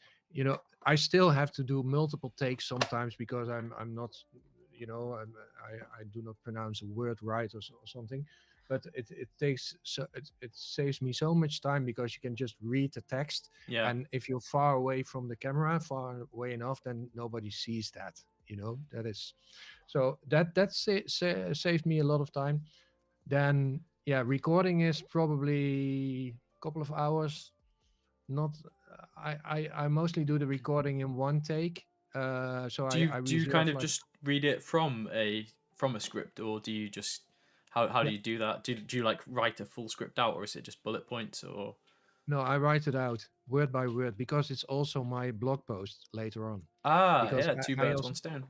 I still have to do multiple takes sometimes, because I'm not, I do not pronounce a word right, or something. But it saves me so much time, because you can just read the text, Yeah. and if you're far away from the camera, far away enough, then nobody sees that. That is, so saved me a lot of time. Then, yeah, recording is probably a couple of hours. Not, I mostly do the recording in one take. So I Do you reserve kind of like, just read it from a script, or do you just how do yeah, you do that? Do you like write a full script out, or is it just bullet points or no, I write it out word by word, because it's also my blog post later on. Ah, Because yeah, two I birds, one also, stone.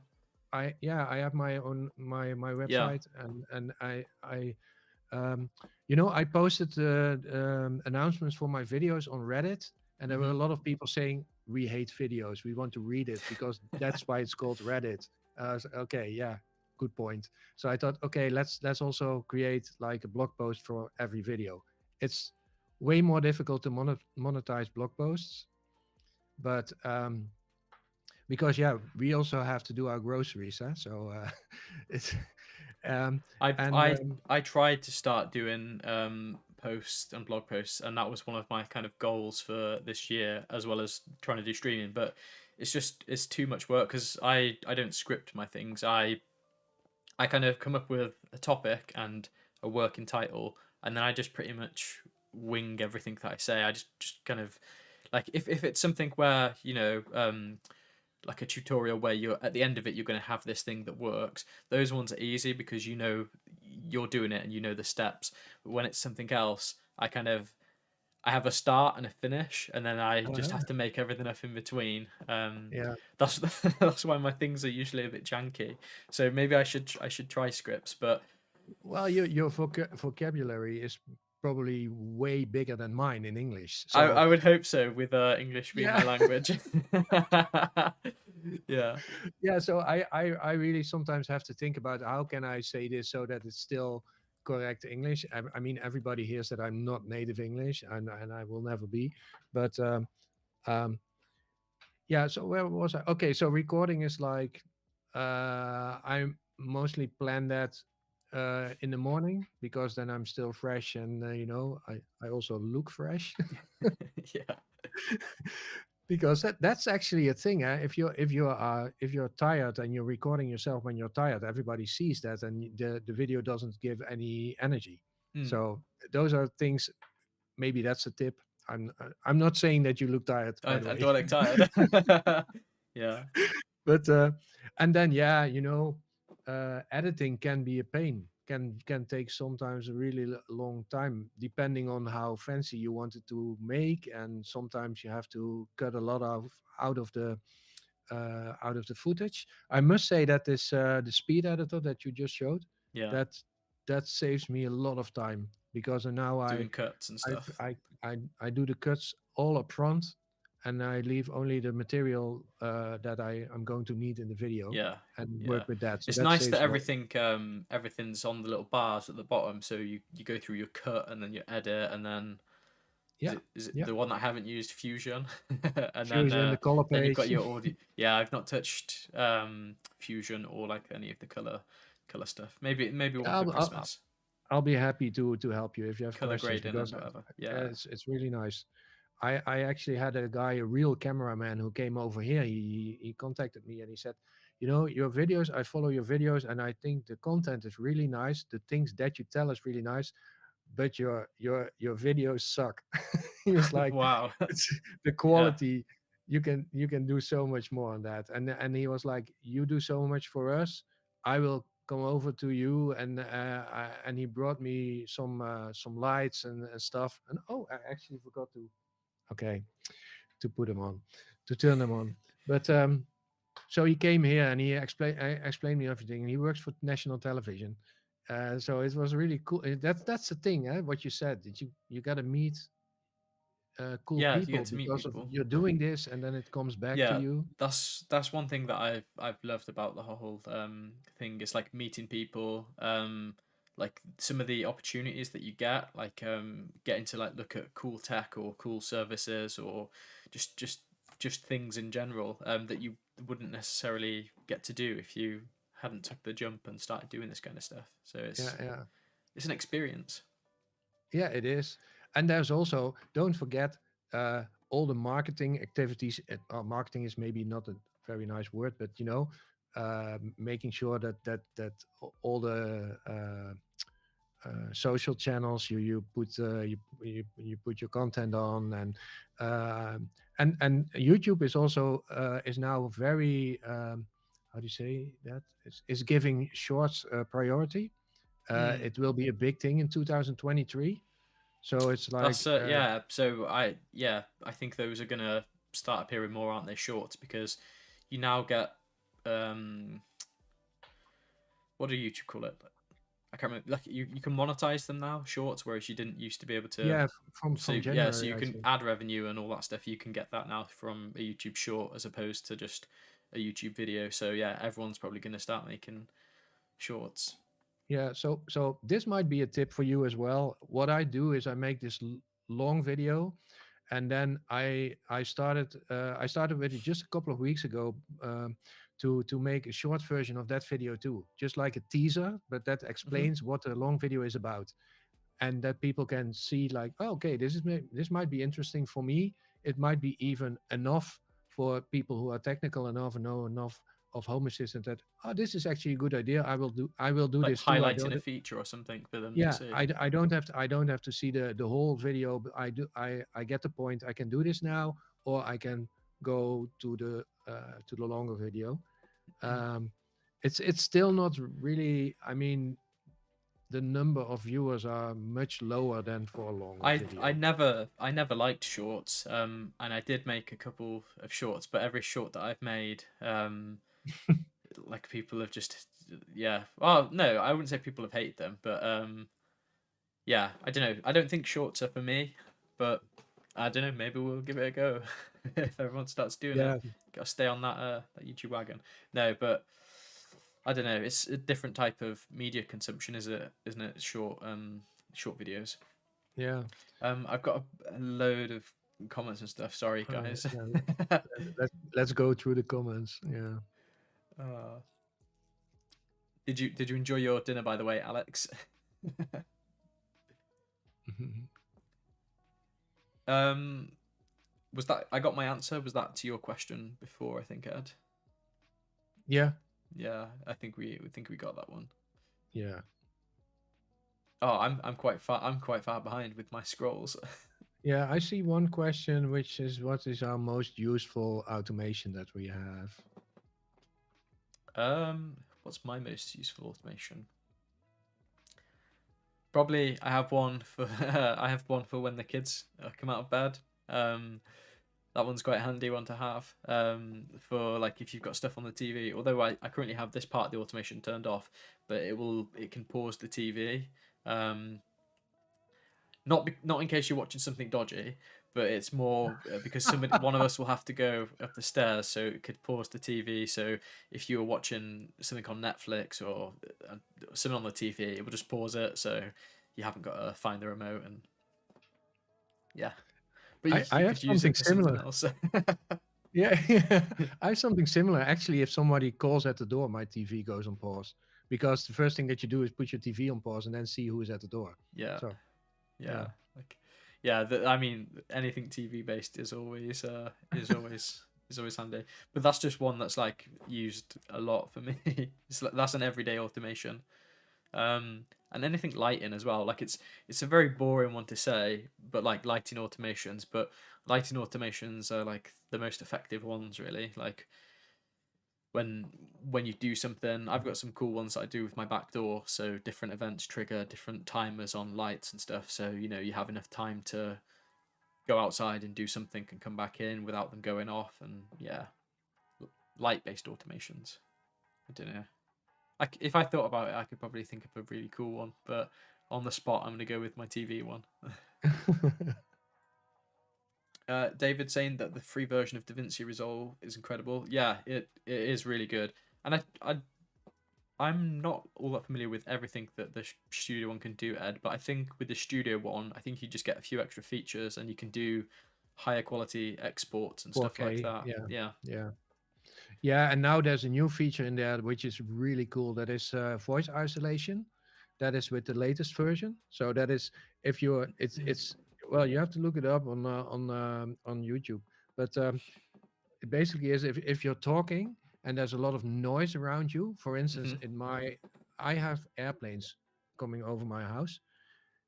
I have my own my Yeah. website, and I I posted announcements for my videos on Reddit, and there were Hmm. a lot of people saying, "We hate videos. We want to read it, because that's why it's called Reddit." Okay, yeah, good point. So I thought, okay, let's also create like a blog post for every video. It's way more difficult to monetize blog posts, but because, yeah, we also have to do our groceries, huh? So it's um, I and I I tried to start doing posts and blog posts, and that was one of my kind of goals for this year, as well as trying to do streaming. But it's too much work because I don't script my things. I kind of come up with a topic and a working title, and then I just pretty much wing everything that I say. I just kind of like if it's something where like a tutorial where you're at the end of it you're going to have this thing that works. Those ones are easy because you're doing it and you know the steps. But when it's something else, I have a start and a finish, and then I just uh, have to make everything up in between. yeah. That's that's why my things are usually a bit janky. So maybe I should try scripts, but Well, your vocabulary is probably way bigger than mine in English. I So I would hope so with English being my yeah, language. Yeah. yeah. So I really sometimes have to think about how can I say this so that it's still correct English. I mean, everybody hears that I'm not native English, and I will never be. But um, yeah. So where was I? Okay. So recording is like I mostly plan that in the morning because then I'm still fresh and I also look fresh. Yeah. Because that's actually a thing. If you're tired and you're recording yourself when you're tired, everybody sees that, and the video doesn't give any energy. Mm. So those are things. Maybe that's a tip. I'm not saying that you look tired, by the I way. do I look tired? Yeah. But and then yeah, editing can be a pain. Can take sometimes a really long time, depending on how fancy you want it to make, and sometimes you have to cut a lot of out of the out of the footage. I must say that this the speed editor that you just showed, Yeah. that that saves me a lot of time because now Doing cuts and I've, stuff. I do the cuts all up front, and I leave only the material that I'm going to need in the video Yeah. and Yeah. work with that. So It's that nice that saves a lot. everything's on the little bars at the bottom, so you go through your cut and then your edit, and then Yeah, is it yeah. the one that I haven't used, Fusion? And Fusion, the color then you've got page. your audio. Yeah, I've not touched Fusion or like any of the color stuff. Maybe one Yeah, for Christmas. I'll be happy to help you if you have Color questions grading because and whatever. Yeah. it's really nice. I actually had a guy, a real cameraman, who came over here. He contacted me and he said, your videos, I follow your videos, and I think the content is really nice. The things that you tell is really nice, but your videos suck. He was like, Wow. it's the Yeah. quality. You can do so much more on that. And he was like, you do so much for us. I will come over to you, and he brought me some lights and stuff. And oh, I actually forgot to okay to put them on, to turn them on. But so he came here and he explained me everything. And he works for national television, so it was really cool. That's the thing, what you said. That you got to meet cool Yeah, you people get to meet because of people. you're doing this, and then it comes back to Yeah, you. that's one thing that I've loved about the whole thing is like meeting people, like some of the opportunities that you get, like getting to like look at cool tech or cool services or just just just things in general that you wouldn't necessarily get to do if you hadn't took the jump and started doing this kind of stuff. So Yeah, yeah, it's an experience. yeah. It is, and there's also, don't forget, all the marketing activities. Marketing is maybe not a very nice word, but making sure that all the social channels you put your content on, and YouTube is also is now very how do you say that, is giving shorts priority. Mm. It will be a big thing in 2023, so it's like That's yeah. So I think those are gonna start appearing more, aren't they? Shorts, because you now get um what do YouTube call it? I can't remember. Like you can monetize them now, shorts, whereas you didn't used to be able to. yeah, So from yeah, so January, you I can think. ad revenue and all that stuff. You can get that now from a YouTube short as opposed to just a YouTube video. So yeah, everyone's probably gonna start making shorts. Yeah, so this might be a tip for you as well. What I do is I make this long video, and then I started with it just a couple of weeks ago, to make a short version of that video too, just like a teaser, but that Hmm. explains what the long video is about, and that people can see like, oh, okay, this might be interesting for me. It might be even enough for people who are technical enough and know enough of Home Assistant that, oh, this is actually a good idea. I will do Like this too. I highlighting don't a feature or something for them to Yeah, see. I don't have to see the whole video, but I get the point. I can do this now, or I can go to the longer video. um it's still not really, I mean, the number of viewers are much lower than for a longer I video. never liked shorts, and I did make a couple of shorts, but every short that I've made, like people have just, yeah. Well, no, I wouldn't say people have hated them, but yeah, I don't know. I don't think shorts are for me, but I don't know. Maybe we'll give it a go if everyone starts doing it. Yeah, Gotta stay on that YouTube wagon. No, but I don't know. It's a different type of media consumption, isn't it? Short videos. yeah. I've got a load of comments and stuff. Sorry, guys. Yeah. Let's go through the comments. Yeah. uh, did you enjoy your dinner, by the way, Alex? um, was that I got my answer? Was that to your question before? I think Ed. Yeah. Yeah, I think we got that one. Yeah. Oh, I'm quite far. I'm quite far behind with my scrolls. Yeah, I see one question, which is what is our most useful automation that we have? What's my most useful automation? Probably I have one for I have one for when the kids come out of bed. That one's quite a handy one to have. For like if you've got stuff on the TV. Although I currently have this part of the automation turned off, but it can pause the TV. Not in case you're watching something dodgy, but it's more because one of us will have to go up the stairs, so it could pause the TV. So if you were watching something on Netflix or something on the TV, it will just pause it, so you haven't got to find the remote and yeah. But I you have could use something it for something similar. else. Yeah, yeah. I have something similar. Actually, if somebody calls at the door, my TV goes on pause because the first thing that you do is put your TV on pause and then see who is at the door. Yeah, So, yeah, yeah. like yeah. I mean, anything TV based is always handy. But that's just one that's like used a lot for me. That's an everyday automation. And anything lighting as well. Like it's a very boring one to say, but like lighting automations. But lighting automations are like the most effective ones, really. Like when you do something, I've got some cool ones that I do with my back door. So different events trigger different timers on lights and stuff. So you have enough time to go outside and do something and come back in without them going off. And yeah, light based automations. I don't know. If I thought about it, I could probably think of a really cool one, but on the spot, I'm going to go with my TV one. David saying that the free version of DaVinci Resolve is incredible. Yeah, it is really good. And I'm not all that familiar with everything that the studio one can do, Ed, but I think with the studio one, I think you just get a few extra features and you can do higher quality exports and stuff like 4K. that. Yeah. Yeah. Yeah. Yeah, and now there's a new feature in there which is really cool. That is voice isolation. That is with the latest version. So that is if you're it's well, you have to look it up on YouTube. But it basically is if you're talking and there's a lot of noise around you. For instance, Hmm. I have airplanes coming over my house.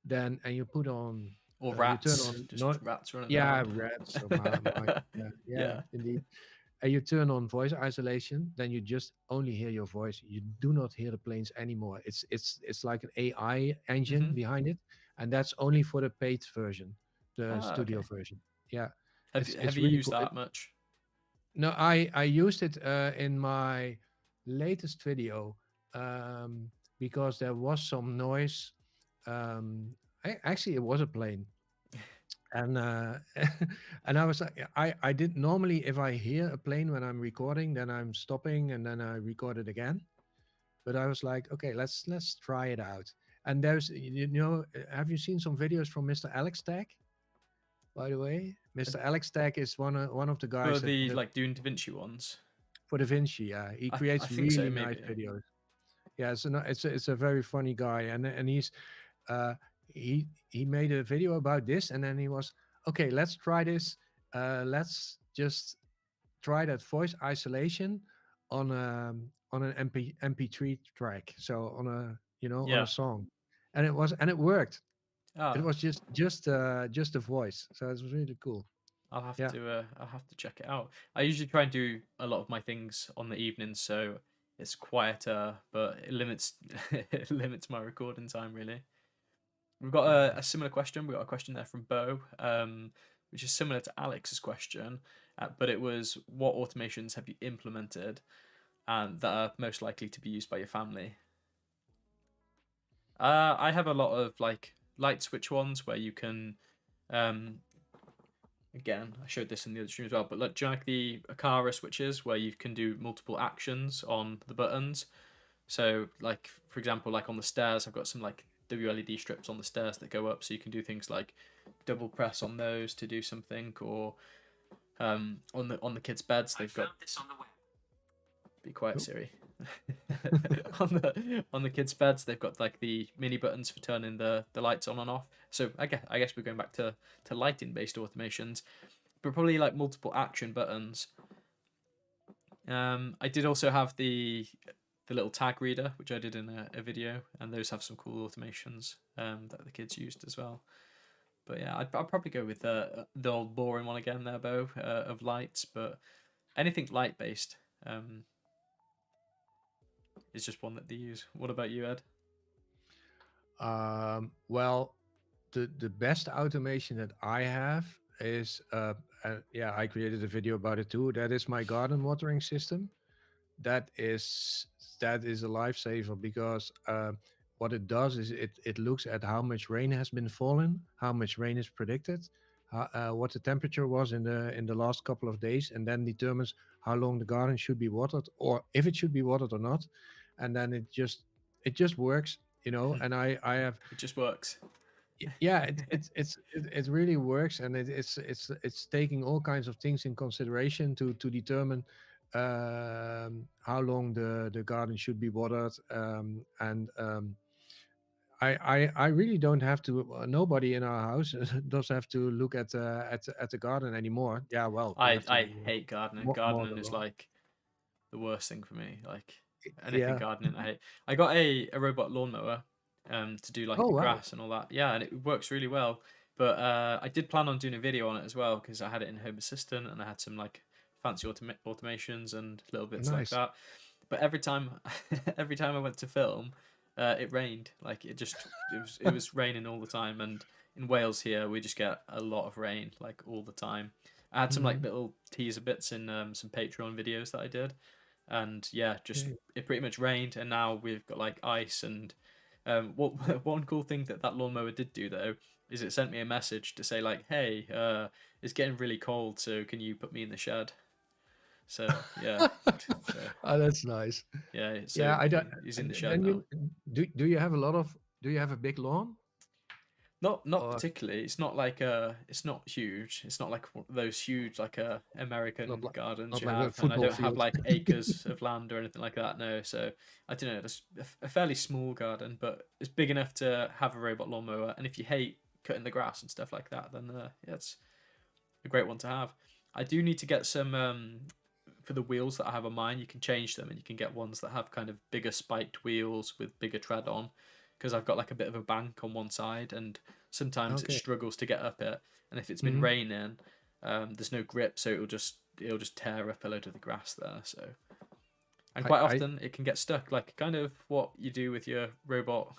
Then and you put on Or you turn rats, on just not rats running yeah around. rats or my yeah yeah Yeah. indeed, and you turn on voice isolation, then you just only hear your voice. You do not hear the planes anymore. It's like an AI engine Hmm. behind it, and that's only for the paid version, the Ah, studio okay. version. Yeah, Have it's you really used cool. that much? No, I used it in my latest video because there was some noise. Actually, it was a plane, and and I was like, I did normally if I hear a plane when I'm recording, then I'm stopping and then I record it again. But I was like, okay, let's try it out. And have you seen some videos from Mr. Alex Tag? By the way, Uh, Mr. Alex Tag is one of the For guys the that like doing DaVinci ones? for DaVinci. Yeah, he I creates think so, really nice maybe. videos. Yeah, it's a very funny guy, and he's uh, he made a video about this, and then he was okay. Let's try this. Let's just try that voice isolation on an MP3 track. So on a on a Yeah. song, and it worked. It Ah, was just a voice. So it was really cool. Yeah. I'll have to check it out. I usually try and do a lot of my things on the evenings, so it's quieter, but it limits it limits my recording time really. We've got a similar question. We got a question there from Bo, which is similar to Alex's question, but it was what automations have you implemented and that are most likely to be used by your family? I have a lot of like light switch ones where you can, again, I showed this in the other stream as well, but like, do you like the Aqara switches where you can do multiple actions on the buttons? So like, for example, like on the stairs, I've got some like WLED strips on the stairs that go up, so you can do things like double press on those to do something, or on the kids' beds they've got. This on the web. Be quiet, Siri. on the kids' beds they've got like the mini buttons for turning the lights on and off. So I guess we're going back to lighting based automations, but probably like multiple action buttons. I did also have the little tag reader, which I did in a video, and those have some cool automations that the kids used as well. But yeah, I'd probably go with the old boring one again there, Bo, of lights. But anything light based is just one that they use. What about you, Ed? Well, the best automation that I have is yeah, I created a video about it too. That is my garden watering system. That is a lifesaver because what it does is it looks at how much rain has been falling, how much rain is predicted, what the temperature was in the last couple of days, and then determines how long the garden should be watered or if it should be watered or not, and then it just works, you know. And I have It just works. yeah, it really works, and it's taking all kinds of things in consideration to determine how long the garden should be watered, and I really don't have to. Nobody in our house does have to look at the garden anymore. Yeah, well, we have to I hate gardening. more Gardening the is lawn. like the worst thing for me. Like anything Yeah. gardening, I hate. I got a robot lawnmower to do like Oh the wow. grass and all that. Yeah, and it works really well. But I did plan on doing a video on it as well because I had it in Home Assistant and I had some like fancy automations and little bits like Nice. that. But every time every time I went to film, it rained. Like it was raining all the time. And in Wales here, we just get a lot of rain like all the time. I had some like Mhm. little teaser bits in some Patreon videos that I did, and yeah, just Okay. it pretty much rained, and now we've got like ice. And what one cool thing that lawnmower did do though is it sent me a message to say like, hey, it's getting really cold, so can you put me in the shed? So yeah, so Oh, that's nice. yeah, so Yeah, I don't. he's in the And shed then now. you do you have a lot of? Do you have a big lawn? Not Or particularly. It's not like it's not huge. It's not like those huge like not American like gardens not you like a have, and I football don't have field? like acres of land or anything like that. No, so I don't know. It's a fairly small garden, but it's big enough to have a robot lawnmower. And if you hate cutting the grass and stuff like that, then yeah, it's a great one to have. I do need to get some for the wheels that I have on mine. You can change them, and you can get ones that have kind of bigger spiked wheels with bigger tread on, because I've got like a bit of a bank on one side, and sometimes it Okay. struggles to get up it. And if it's been Hmm. raining, there's no grip, so it'll just tear up a load of the grass there. So, and quite I often it can get stuck, like kind of what you do with your robot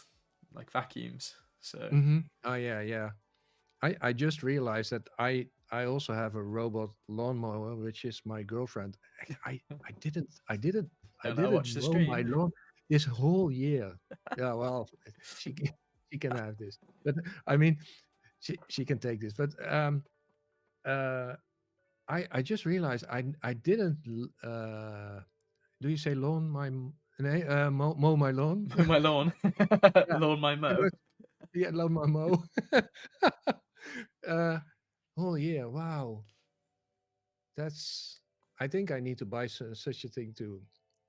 like vacuums. So hmm. Oh yeah, yeah. I just realized that I also have a robot lawnmower, which is my girlfriend. I didn't don't I watch the mow my stream? lawn this whole year. Yeah, well, she can, she can have this, but I mean, she can take this. But uh, I just realized I didn't. Do you say lawn my nee, mow my lawn? Mow my lawn, Yeah, lawn my it mow. was yeah, lawn my mow. uh, oh yeah, wow. That's. I think I need to buy such a thing too.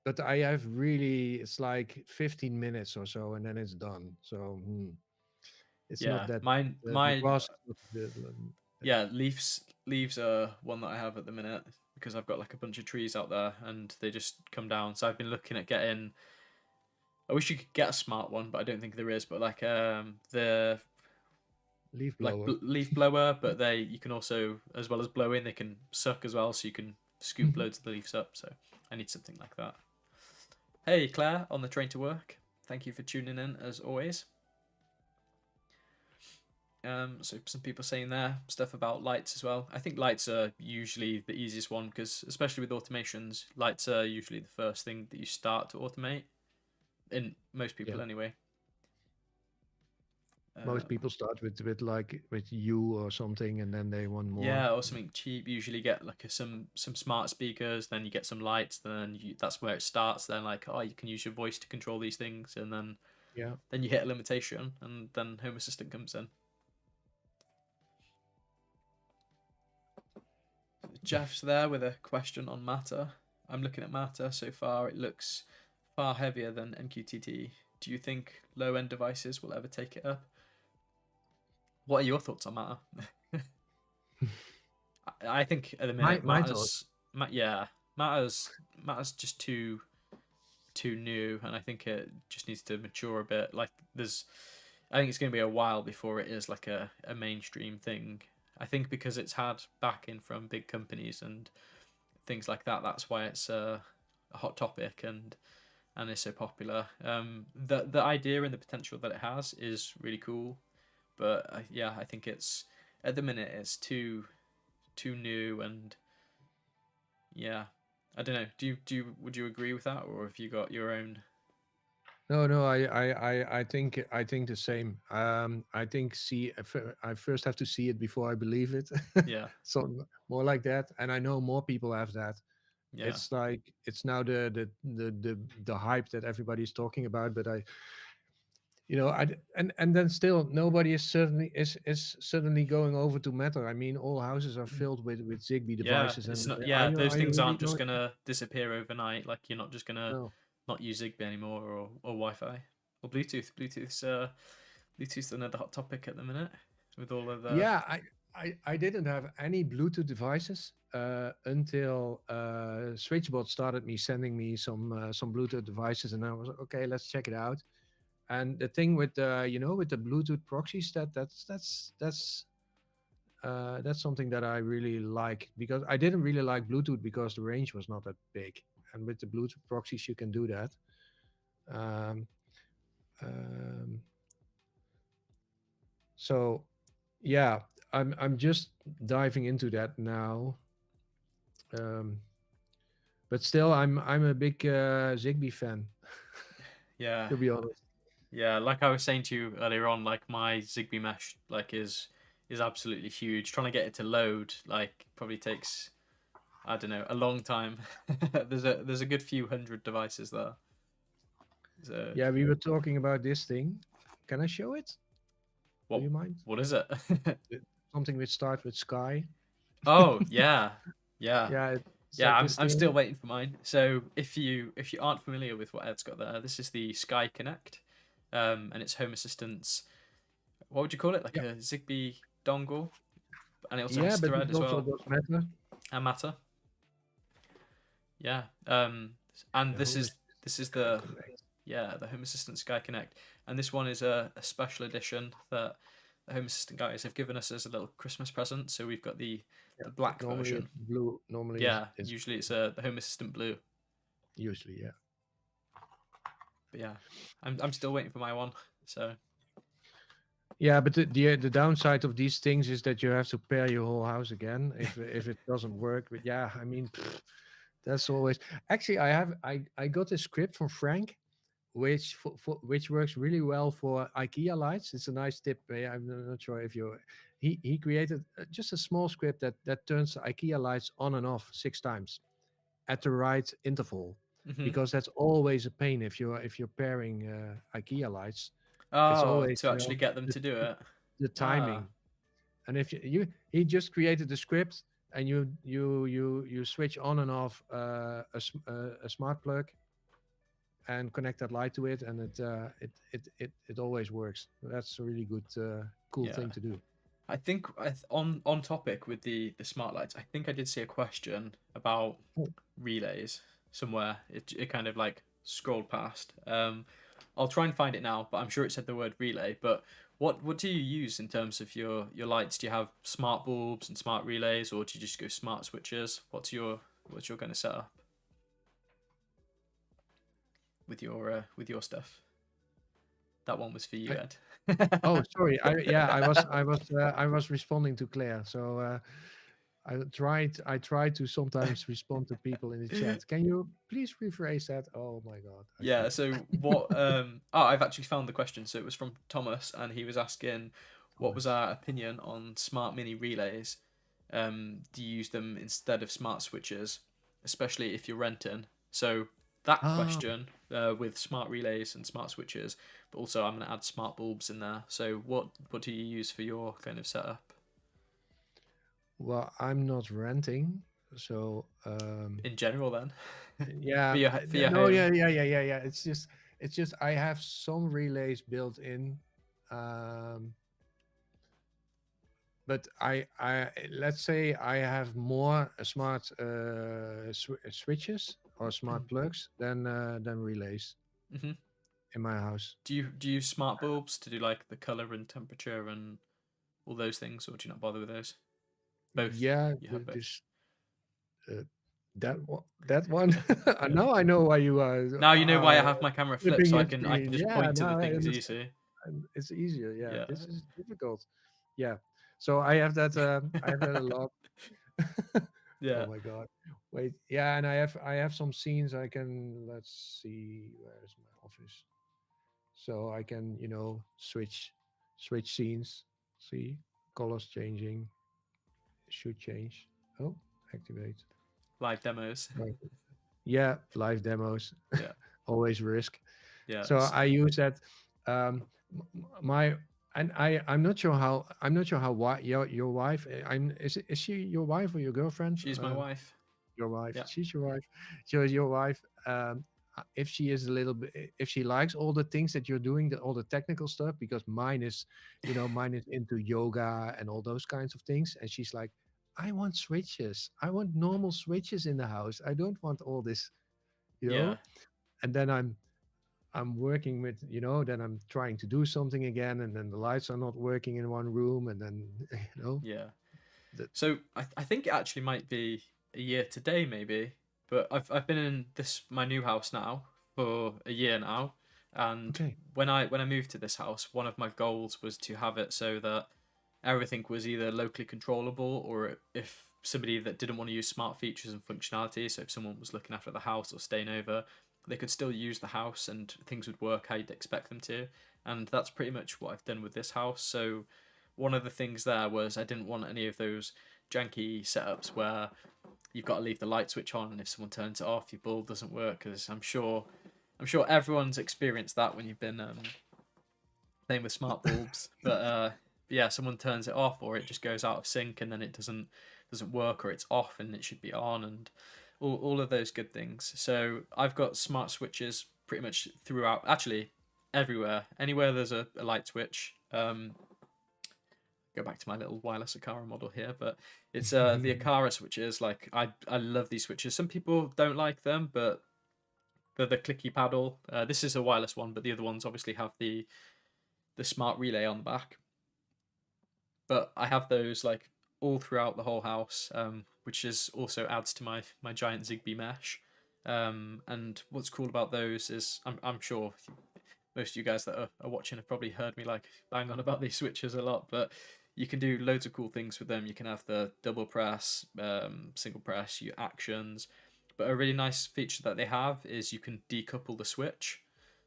But I have really, it's like 15 minutes or so, and then it's done. So it's not Yeah, that the mine grass is not yeah, leaves are one that I have at the minute because I've got like a bunch of trees out there and they just come down. So I've been looking at getting. I wish you could get a smart one, but I don't think there is. But like the leaf like blower. leaf blower, but they you can also, as well as blowing, they can suck as well, so you can scoop loads of the leaves up. So I need something like that. Hey Claire, on the train to work. Thank you for tuning in as always. So some people saying there stuff about lights as well. I think lights are usually the easiest one because, especially with automations, lights are usually the first thing that you start to automate. In most Yeah. people, anyway. Most people start with like with U or something, and then they want more. Yeah, or something cheap. Usually get like some smart speakers, then you get some lights, then that's where it starts. Then like, oh, you can use your voice to control these things, and Yeah. then you hit a limitation, and then Home Assistant comes in. Jeff's there with a question on Matter. I'm looking at Matter so far. It looks far heavier than MQTT. Do you think low-end devices will ever take it up? What are your thoughts on Matter? I think at the minute My thoughts. Matter's just too new, and I think it just needs to mature a bit. I think it's going to be a while before it is like a mainstream thing. I think because it's had backing from big companies and things like that. That's why it's a hot topic and is so popular. The idea and the potential that it has is really cool, but yeah, I think it's at the minute it's too new, and yeah, I don't know. Would you agree with that, or have you got your own? No, I think the same. I think I first have to see it before I believe it. Yeah, So more like that, and I know more people have that. yeah, It's like it's now the hype that everybody's talking about, but and then still nobody is suddenly going over to Matter. I mean, all houses are filled with Zigbee yeah. devices, It's and not. Yeah, those are you those really aren't just going? gonna disappear overnight. Like you're not just gonna No. not use Zigbee anymore, or Wi-Fi or Bluetooth. Bluetooth's another hot topic at the minute with all of the. Yeah, I didn't have any Bluetooth devices until Switchbot started sending me some Bluetooth devices, and I was okay. Let's check it out. And the thing with with the Bluetooth proxies, that's something that I really like, because I didn't really like Bluetooth because the range was not that big, and with the Bluetooth proxies you can do that. Um, um, so yeah, I'm just diving into that now. Um, but still, I'm a big Zigbee fan, Yeah, to be honest. yeah. Like I was saying to you earlier on, like my Zigbee mesh like is absolutely huge. Trying to get it to load like probably takes, I don't know, a long time. There's a good few hundred devices there. So Yeah, we were talking about this thing. Can I show it? Do what you mind? what is it? Something which starts with Sky. Oh yeah, yeah. Yeah, it's Yeah, like I'm this I'm still thing. waiting for mine. So if you aren't familiar with what Ed's got there, this is the Sky Connect, and it's Home Assistant's, what would you call it? Like Yeah, a Zigbee dongle, and it also yeah, has but it Thread as also well does Matter. and Matter. Yeah. And The home this is Sky the Connect. yeah the Home Assistant Sky Connect, and this one is a special edition that the Home Assistant guys have given us as a little Christmas present. So we've got Yeah, the black normally version. it's blue. Normally Yeah, it's usually it's the Home Assistant blue. usually, yeah. But yeah, I'm still waiting for my one. So Yeah, but the downside of these things is that you have to pair your whole house again if it doesn't work. But yeah, I mean, that's always actually I got a script from Frank which works really well for IKEA lights. It's a nice tip. I'm not sure if you. He created just a small script that turns IKEA lights on and off 6 times at the right interval, mhm. because that's always a pain if you're pairing IKEA lights. It's Oh, always to actually get them the, to do it. the Ah, timing. And if he just created the script, and you switch on and off a smart plug and connect that light to it, and it always works. That's a really good cool yeah. thing to do. I think on topic with the smart lights, I think I did see a question about Oh, relays somewhere. It kind of like scrolled past. I'll try and find it now, but I'm sure it said the word relay. But what do you use in terms of your lights? Do you have smart bulbs and smart relays, or do you just go smart switches? What's your kind of setup with your stuff? That one was for you, I, Ed. oh, sorry. I was responding to Claire. So I try to sometimes respond to people in the chat. Can you please rephrase that? Oh my god, I Yeah, forgot. so what I've actually found the question. So it was from Thomas, and he was asking what was Thomas. our opinion on smart mini relays. Do you use them instead of smart switches, especially if you're renting? So that Ah, question with smart relays and smart switches, but also I'm going to add smart bulbs in there. So what do you use for your kind of setup well, I'm not renting, so in general then? yeah, For your no, home? yeah. It's just I have some relays built in, um, but I let's say I have more smart switches or smart plugs than relays Hmm. in my house. Do you use smart bulbs to do like the color and temperature and all those things, or do you not bother with those? Both. Yeah, You have both. this that one. Now I know why you Now you know why I are have my camera flipped, flipping so your I screen. can just Yeah, point to the now I things understand. easy. And it's easier. Yeah, Yeah. this is difficult. Yeah, so I have that. I have that a lot. Oh Yeah. my god. Wait. Yeah, and I have some scenes I can. Let's see. Where's my office? So I can switch scenes. See colors changing. Should change. Oh, activate. Live demos. Right. Yeah, live demos. Yeah. Always risk. Yeah. So I use that. My and I'm not sure how your wife. Is she your wife or your girlfriend? She's my wife. Your wife. Yeah. She's your wife. So your wife. If she is a little bit, if she likes all the things that you're doing, all the technical stuff, because mine is into yoga and all those kinds of things, and she's like, I want switches. I want normal switches in the house. I don't want all this, you Yeah. know. And then I'm working with, then I'm trying to do something again, and then the lights are not working in one room, and then Yeah. that. So I think it actually might be a year today, maybe. But I've been in this my new house now for a year now, and Okay. when I moved to this house, one of my goals was to have it so that everything was either locally controllable, or if somebody that didn't want to use smart features and functionality, so if someone was looking after the house or staying over, they could still use the house and things would work how you'd expect them to. And that's pretty much what I've done with this house. So one of the things there was I didn't want any of those janky setups where you've got to leave the light switch on, and if someone turns it off, your bulb doesn't work. Because I'm sure everyone's experienced that when you've been playing with smart bulbs. But yeah, someone turns it off, or it just goes out of sync, and then it doesn't work, or it's off and it should be on, and all of those good things. So I've got smart switches pretty much throughout, actually everywhere, anywhere there's a light switch. Go back to my little wireless Aqara model here, but it's the Aqara switches. Like I love these switches. Some people don't like them, but the clicky paddle. This is a wireless one, but the other ones obviously have the smart relay on the back. But I have those like all throughout the whole house, which is also adds to my giant Zigbee mesh. And what's cool about those is I'm sure most of you guys that are watching have probably heard me like bang on about these switches a lot, but you can do loads of cool things with them. You can have the double press, single press, your actions. But a really nice feature that they have is you can decouple the switch.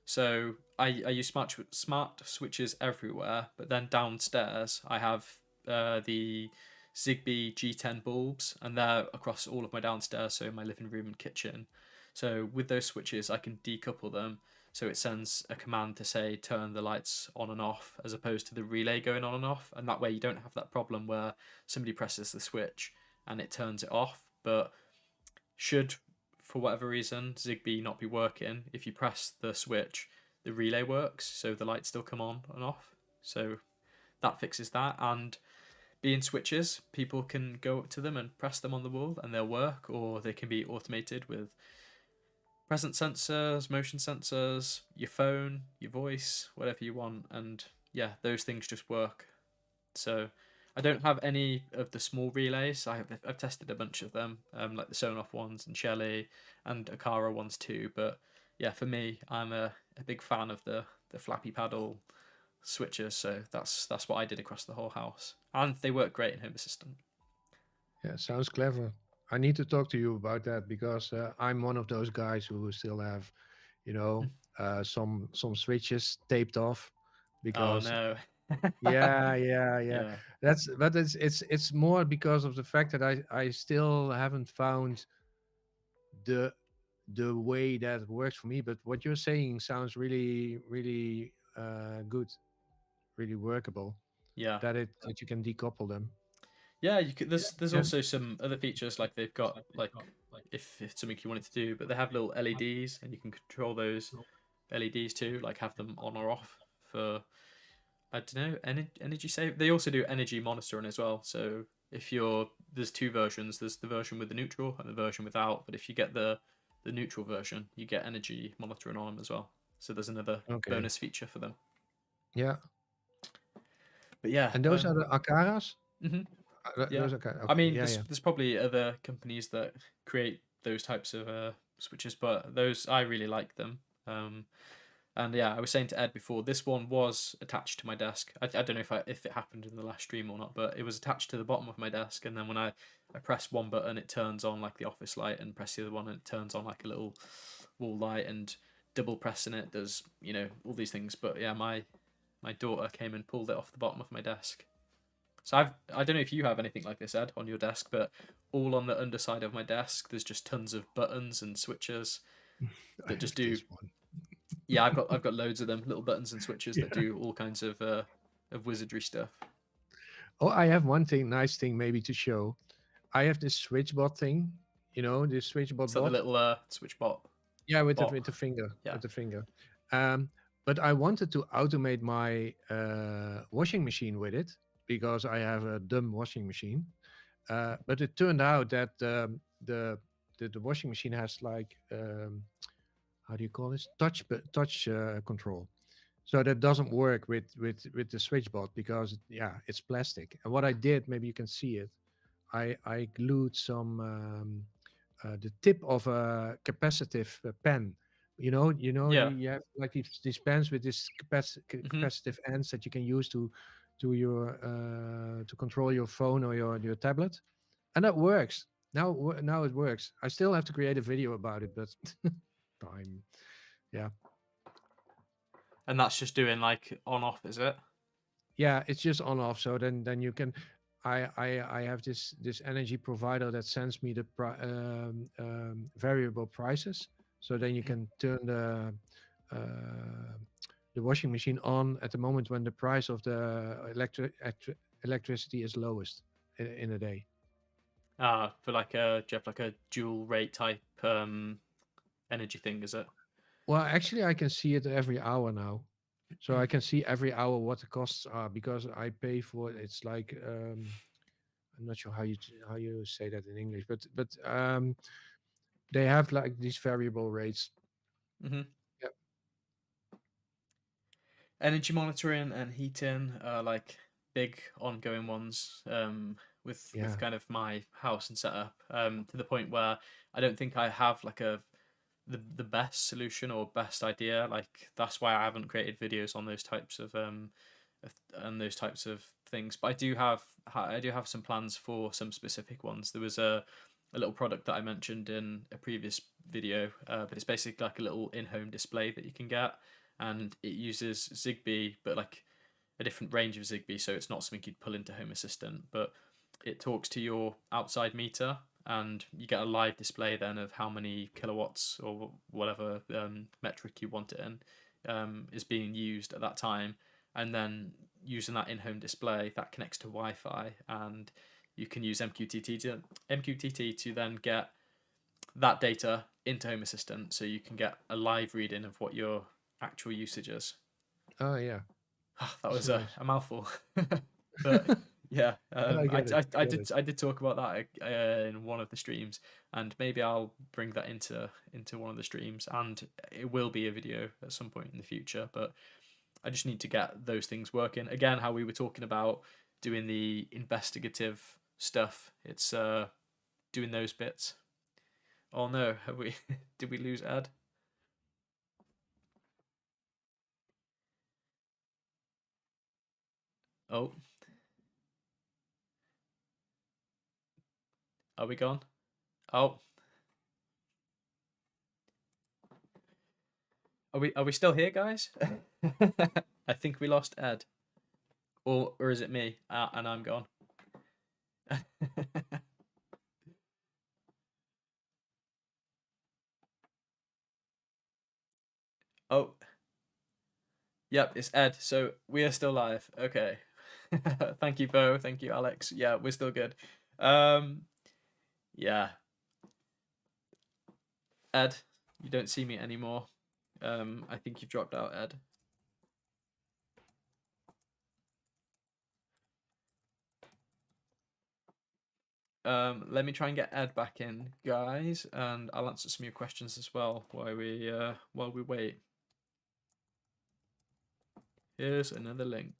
So I use smart switches everywhere, but then downstairs I have the Zigbee G10 bulbs, and they're across all of my downstairs, so in my living room and kitchen. So with those switches, I can decouple them, so it sends a command to say turn the lights on and off, as opposed to the relay going on and off, and that way you don't have that problem where somebody presses the switch and it turns it off. But should, for whatever reason, Zigbee not be working, if you press the switch, the relay works, so the lights still come on and off. So that fixes that. And being switches, people can go up to them and press them on the wall and they'll work, or they can be automated with presence sensors, motion sensors, your phone, your voice, whatever you want. And yeah, those things just work. So I don't have any of the small relays. I've tested a bunch of them, like the Sonoff ones and Shelly and Aqara ones too. But yeah, for me, I'm a big fan of the flappy paddle switches. So that's what I did across the whole house, and they work great in Home Assistant. Yeah, sounds clever. I need to talk to you about that because I'm one of those guys who still have, you know, some switches taped off Oh because no. yeah. Yeah. That's but it's more because of the fact that I still haven't found the the way that works for me. But what you're saying sounds really good, really workable. Yeah. That you can decouple them. Yeah, you could, there's Yeah. also some other features like they've got like if it's something you wanted to do, but they have little LEDs and you can control those LEDs too, like have them on or off for I don't know energy save. They also do energy monitoring as well. So if you're there's two versions. There's the version with the neutral and the version without. But if you get the neutral version, you get energy monitoring on them as well. So there's another Okay. bonus feature for them. Yeah. But yeah, And those are the Akaras. mhm. Yeah. Those are I okay. mean, Yeah, yeah. there's probably other companies that create those types of switches, but those I really like them. Um, and yeah, I was saying to Ed before, this one was attached to my desk. I don't know if it happened in the last stream or not, but it was attached to the bottom of my desk. And then when I press one button, it turns on like the office light, and press the other one, and it turns on like a little wall light. And double pressing it does all these things. But yeah, my daughter came and pulled it off the bottom of my desk. So I don't know if you have anything like this, Ed, on your desk, but all on the underside of my desk, there's just tons of buttons and switches I that just have do. this one. Yeah, I've got loads of them, little buttons and switches that Yeah. do all kinds of wizardry stuff. Oh, I have one thing, nice thing maybe to show. I have this switchbot thing, this switchbot It's like the bot. little switch Yeah, bot. with the finger, Yeah. with the finger. Um, but I wanted to automate my washing machine with it because I have a dumb washing machine. But it turned out that the washing machine has like how do you call this touch control. So that doesn't work with the switchbot because yeah, it's plastic. And what I did, maybe you can see it. I glued some the tip of a capacitive pen. Yeah. You have like these pens with this Hmm. capacitive ends that you can use to control your phone or your tablet, and that works. Now it works. I still have to create a video about it, but time. Yeah, And that's just doing like on off, is it? yeah, it's just on off. So then you can. I have this energy provider that sends me the variable prices. So then you Mhm. can turn the washing machine on at the moment when the price of the electricity is lowest in a day. For like do you have like a dual rate type energy thing, is it? Well, actually, I can see it every hour now. So I can see every hour what the costs are because I pay for it. It's like I'm not sure how you say that in English, but they have like these variable rates. Hmm. Yep. Energy monitoring and heating are like big ongoing ones with Yeah. kind of my house and setup to the point where I don't think I have like the best solution or best idea. Like that's why I haven't created videos on those types of those types of things. But I do have some plans for some specific ones. There was a little product that I mentioned in a previous video, but it's basically like a little in-home display that you can get, and it uses Zigbee, but like a different range of Zigbee, so it's not something you'd pull into Home Assistant, but it talks to your outside meter, and you get a live display then of how many kilowatts or whatever metric you want it in is being used at that time, and then using that in-home display that connects to Wi-Fi, and you can use MQTT to then get that data into Home Assistant, so you can get a live reading of what your actual usage is. Oh yeah. That That's was nice. a mouthful, but yeah, I get it. I get it. I did talk about that in one of the streams, and maybe I'll bring that into one of the streams, and it will be a video at some point in the future. But I just need to get those things working again. How we were talking about doing the investigative stuff, it's doing those bits. Oh no, have we? Did we lose Ed? Oh, Are we gone? Oh. Are we still here, guys? I think we lost Ed. Or is it me? And I'm gone. Oh. Yep, it's Ed. So we are still live. Okay. Thank you, Bo. Thank you, Alex. Yeah, we're still good. Yeah. Ed, you don't see me anymore. I think you've dropped out, Ed. Let me try and get Ed back in, guys, and I'll answer some of your questions as well while we wait. Here's another link.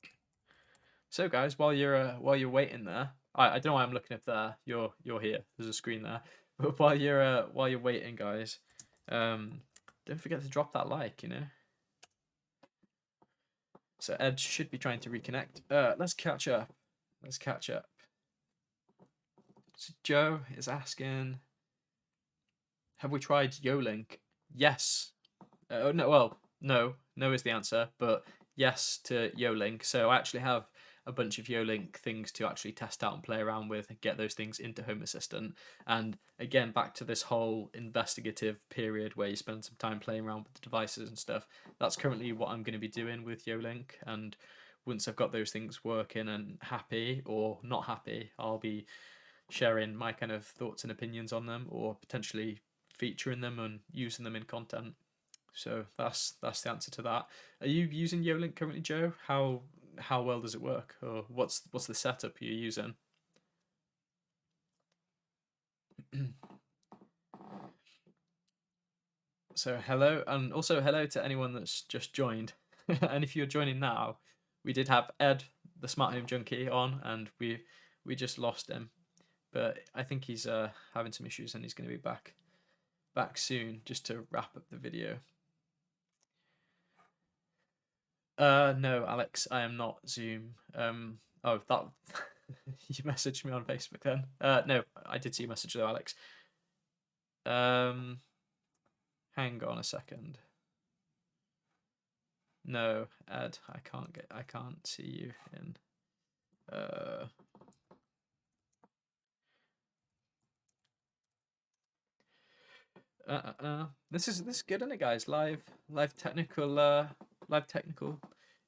So, guys, while you're waiting there, I don't know why I'm looking up there. You're here. There's a screen there. But while you're waiting, guys, don't forget to drop that like. So Ed should be trying to reconnect. Let's catch up. So Joe is asking, have we tried Yolink? Yes. No. Well, no is the answer, but yes to Yolink. So I actually have a bunch of Yolink things to actually test out and play around with and get those things into Home Assistant. And again, back to this whole investigative period where you spend some time playing around with the devices and stuff. That's currently what I'm going to be doing with Yolink. And once I've got those things working and happy or not happy, I'll be sharing my kind of thoughts and opinions on them, or potentially featuring them and using them in content. So that's the answer to that. Are you using Yolink currently, Joe? How well does it work, or what's the setup you're using? So hello, and also hello to anyone that's just joined. And if you're joining now, we did have Ed, the Smart Home Junkie, on, and we just lost him. But I think he's having some issues, and he's going to be back soon, just to wrap up the video. No, Alex, I am not Zoom. Oh, that you messaged me on Facebook then. No, I did see your message though, Alex. Hang on a second. No, Ed, I can't see you in. This is good, isn't it, guys? Live technical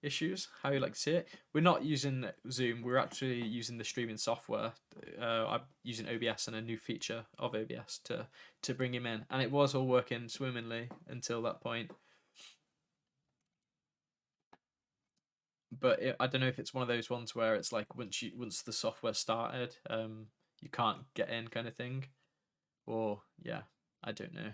issues. How you like to see it? We're not using Zoom. We're actually using the streaming software. I'm using OBS and a new feature of OBS to bring him in, and it was all working swimmingly until that point. But I don't know if it's one of those ones where it's like once the software started, you can't get in kind of thing, or yeah, I don't know.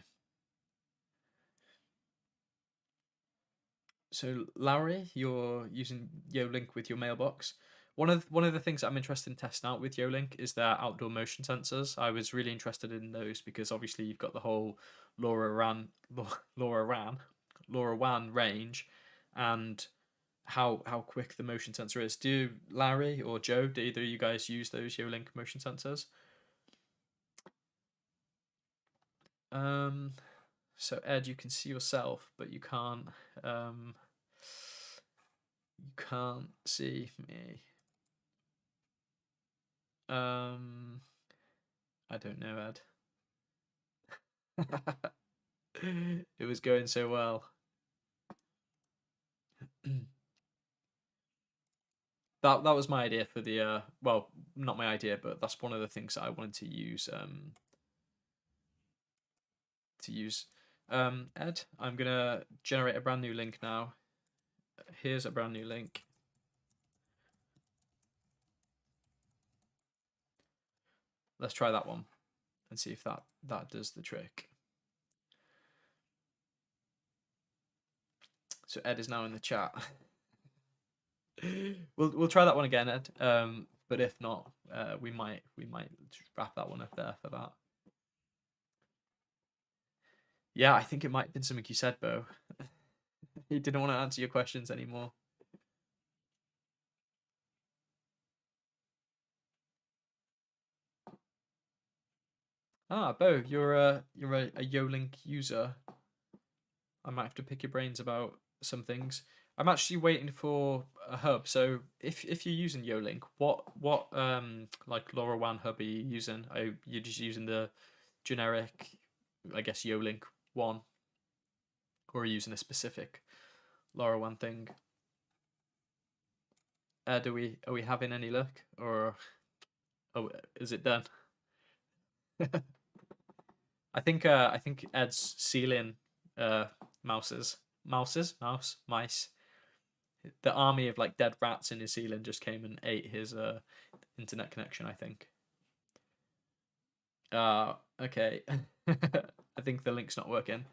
So Larry, you're using Yolink with your mailbox. One of the things I'm interested in testing out with Yolink is their outdoor motion sensors. I was really interested in those because obviously you've got the whole LoRaWAN range, and how quick the motion sensor is. Do Larry or Joe, do either of you guys use those Yolink motion sensors? So Ed, you can see yourself, but you can't see me. I don't know, Ed. It was going so well. That was my idea for the well, not my idea, but that's one of the things that I wanted to use Ed, I'm gonna generate a brand new link now. Here's a brand new link. Let's try that one and see if that does the trick. So Ed is now in the chat. We'll try that one again, Ed. But if not, we might wrap that one up there for that. Yeah, I think it might have been something you said, Bo. He didn't want to answer your questions anymore. Bo, you're a Yolink user. I might have to pick your brains about some things. I'm actually waiting for a hub. So if you're using Yolink, what like LoRaWAN hub are you using? You're just using the generic, I guess, Yolink one, or are you using a specific LoRaWAN thing? Are we having any luck, or is it done? I think Ed's ceiling mice. The army of like dead rats in his ceiling just came and ate his internet connection, I think. Okay. I think the link's not working.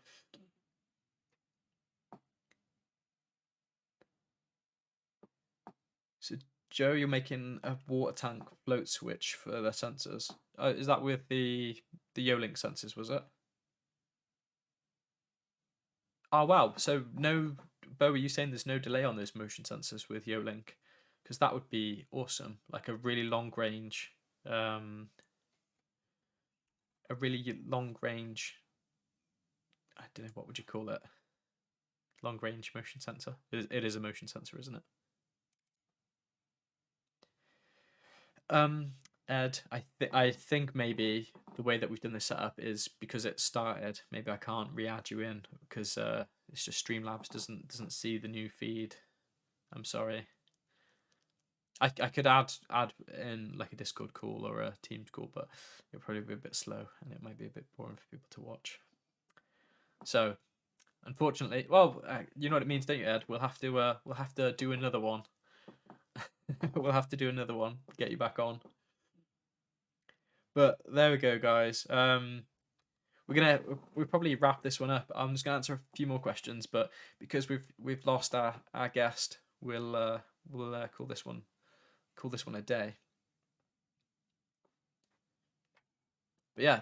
So Joe, you're making a water tank float switch for the sensors. Is that with the Yolink sensors, was it? Oh wow, so no, Bo, are you saying there's no delay on those motion sensors with Yolink? Because that would be awesome, like um, a really long range. I don't know, what would you call it? Long range motion sensor. It is a motion sensor, isn't it? Ed, I think maybe the way that we've done this setup is because it started. Maybe I can't re-add you in because it's just Streamlabs doesn't see the new feed. I'm sorry. I could add in like a Discord call or a Teams call, but it'll probably be a bit slow and it might be a bit boring for people to watch. So, unfortunately, well, you know what it means, don't you, Ed? We'll have to do another one. We'll have to do another one. Get you back on. But there we go, guys. We'll probably wrap this one up. I'm just gonna answer a few more questions, but because we've lost our guest, we'll call this one a day. But yeah,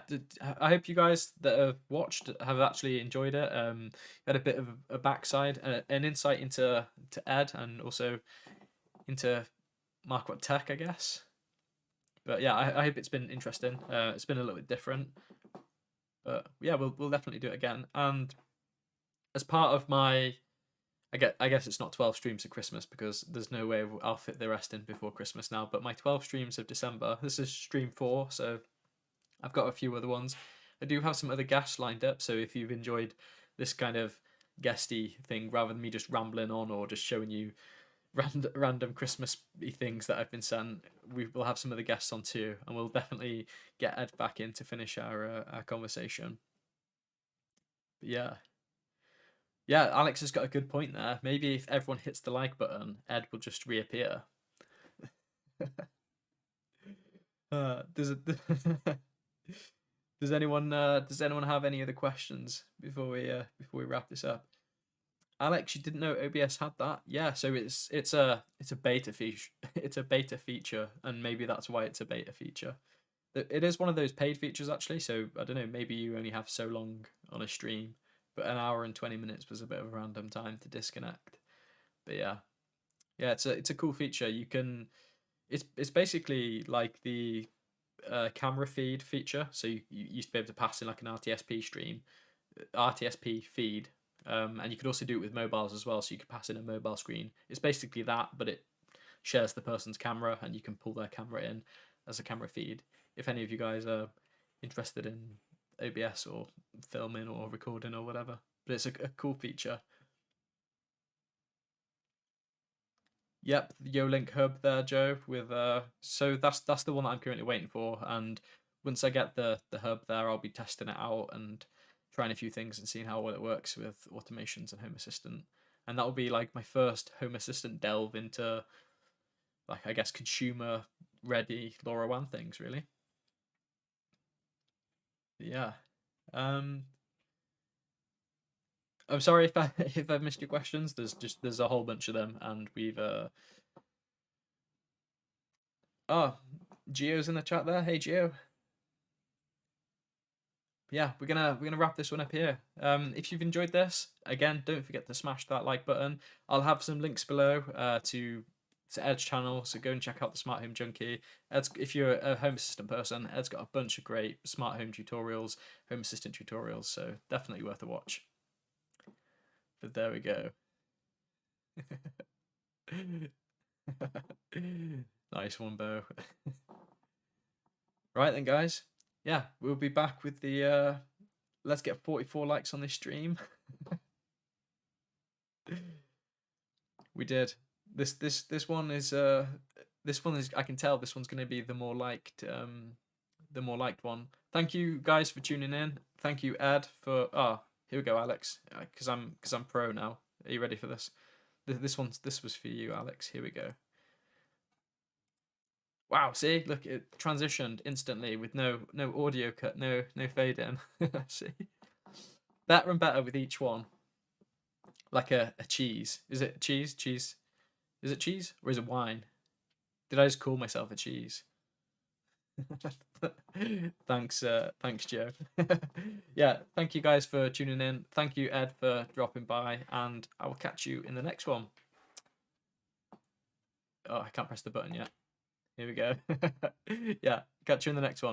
I hope you guys that have watched have actually enjoyed it. Had a bit of a backside, an insight into Ed, and also into MarkWattTech, I guess. But yeah, I hope it's been interesting. It's been a little bit different, but yeah, we'll definitely do it again. And as part of my, I guess it's not 12 streams of Christmas because there's no way I'll fit the rest in before Christmas now. But my 12 streams of December, this is stream 4, so I've got a few other ones. I do have some other guests lined up, so if you've enjoyed this kind of guesty thing rather than me just rambling on or just showing you random Christmas things that I've been sent, we will have some other guests on too, and we'll definitely get Ed back in to finish our conversation. But yeah, Alex has got a good point there. Maybe if everyone hits the like button, Ed will just reappear. Does it? Does anyone have any other questions before we wrap this up? Alex, you didn't know OBS had that? Yeah, so it's a beta feature. It's a beta feature, and maybe that's why it's a beta feature. It is one of those paid features actually. So I don't know. Maybe you only have so long on a stream, but an hour and 20 minutes was a bit of a random time to disconnect. But yeah, it's a cool feature. You can. It's basically like the camera feed feature. So you used to be able to pass in like an RTSP stream, RTSP feed. And you could also do it with mobiles as well, so you could pass in a mobile screen. It's basically that, but it shares the person's camera, and you can pull their camera in as a camera feed. If any of you guys are interested in OBS or filming or recording or whatever, but it's a cool feature. Yep, the Yolink hub there, Joe. With so that's the one that I'm currently waiting for, and once I get the hub there, I'll be testing it out and trying a few things and seeing how well it works with automations and Home Assistant. And that will be like my first Home Assistant delve into, like, I guess, consumer ready LoRaWAN things, really. But yeah. I'm sorry if I've missed your questions. There's a whole bunch of them, and we've oh, Geo's in the chat there. Hey Geo. Yeah, we're gonna wrap this one up here. If you've enjoyed this, again, don't forget to smash that like button. I'll have some links below to It's Ed's channel, so go and check out the Smart Home Junkie. Ed's, if you're a home assistant person, Ed's got a bunch of great smart home tutorials, home assistant tutorials, so definitely worth a watch. But there we go. Nice one, Bo. Right then, guys. Yeah, we'll be back with the let's get 44 likes on this stream. We did. This one is I can tell this one's going to be the more liked one. Thank you guys for tuning in. Thank you, Ed, for here we go, Alex, because I'm pro now. Are you ready for this? This was for you, Alex. Here we go. Wow, see, look, it transitioned instantly with no audio cut, no fade in. See, better and better with each one. Like a cheese. Is it cheese? Cheese? Is it cheese or is it wine? Did I just call myself a cheese? Thanks, Joe. Yeah, thank you guys for tuning in. Thank you, Ed, for dropping by, and I will catch you in the next one. Oh, I can't press the button yet. Here we go. Yeah, catch you in the next one.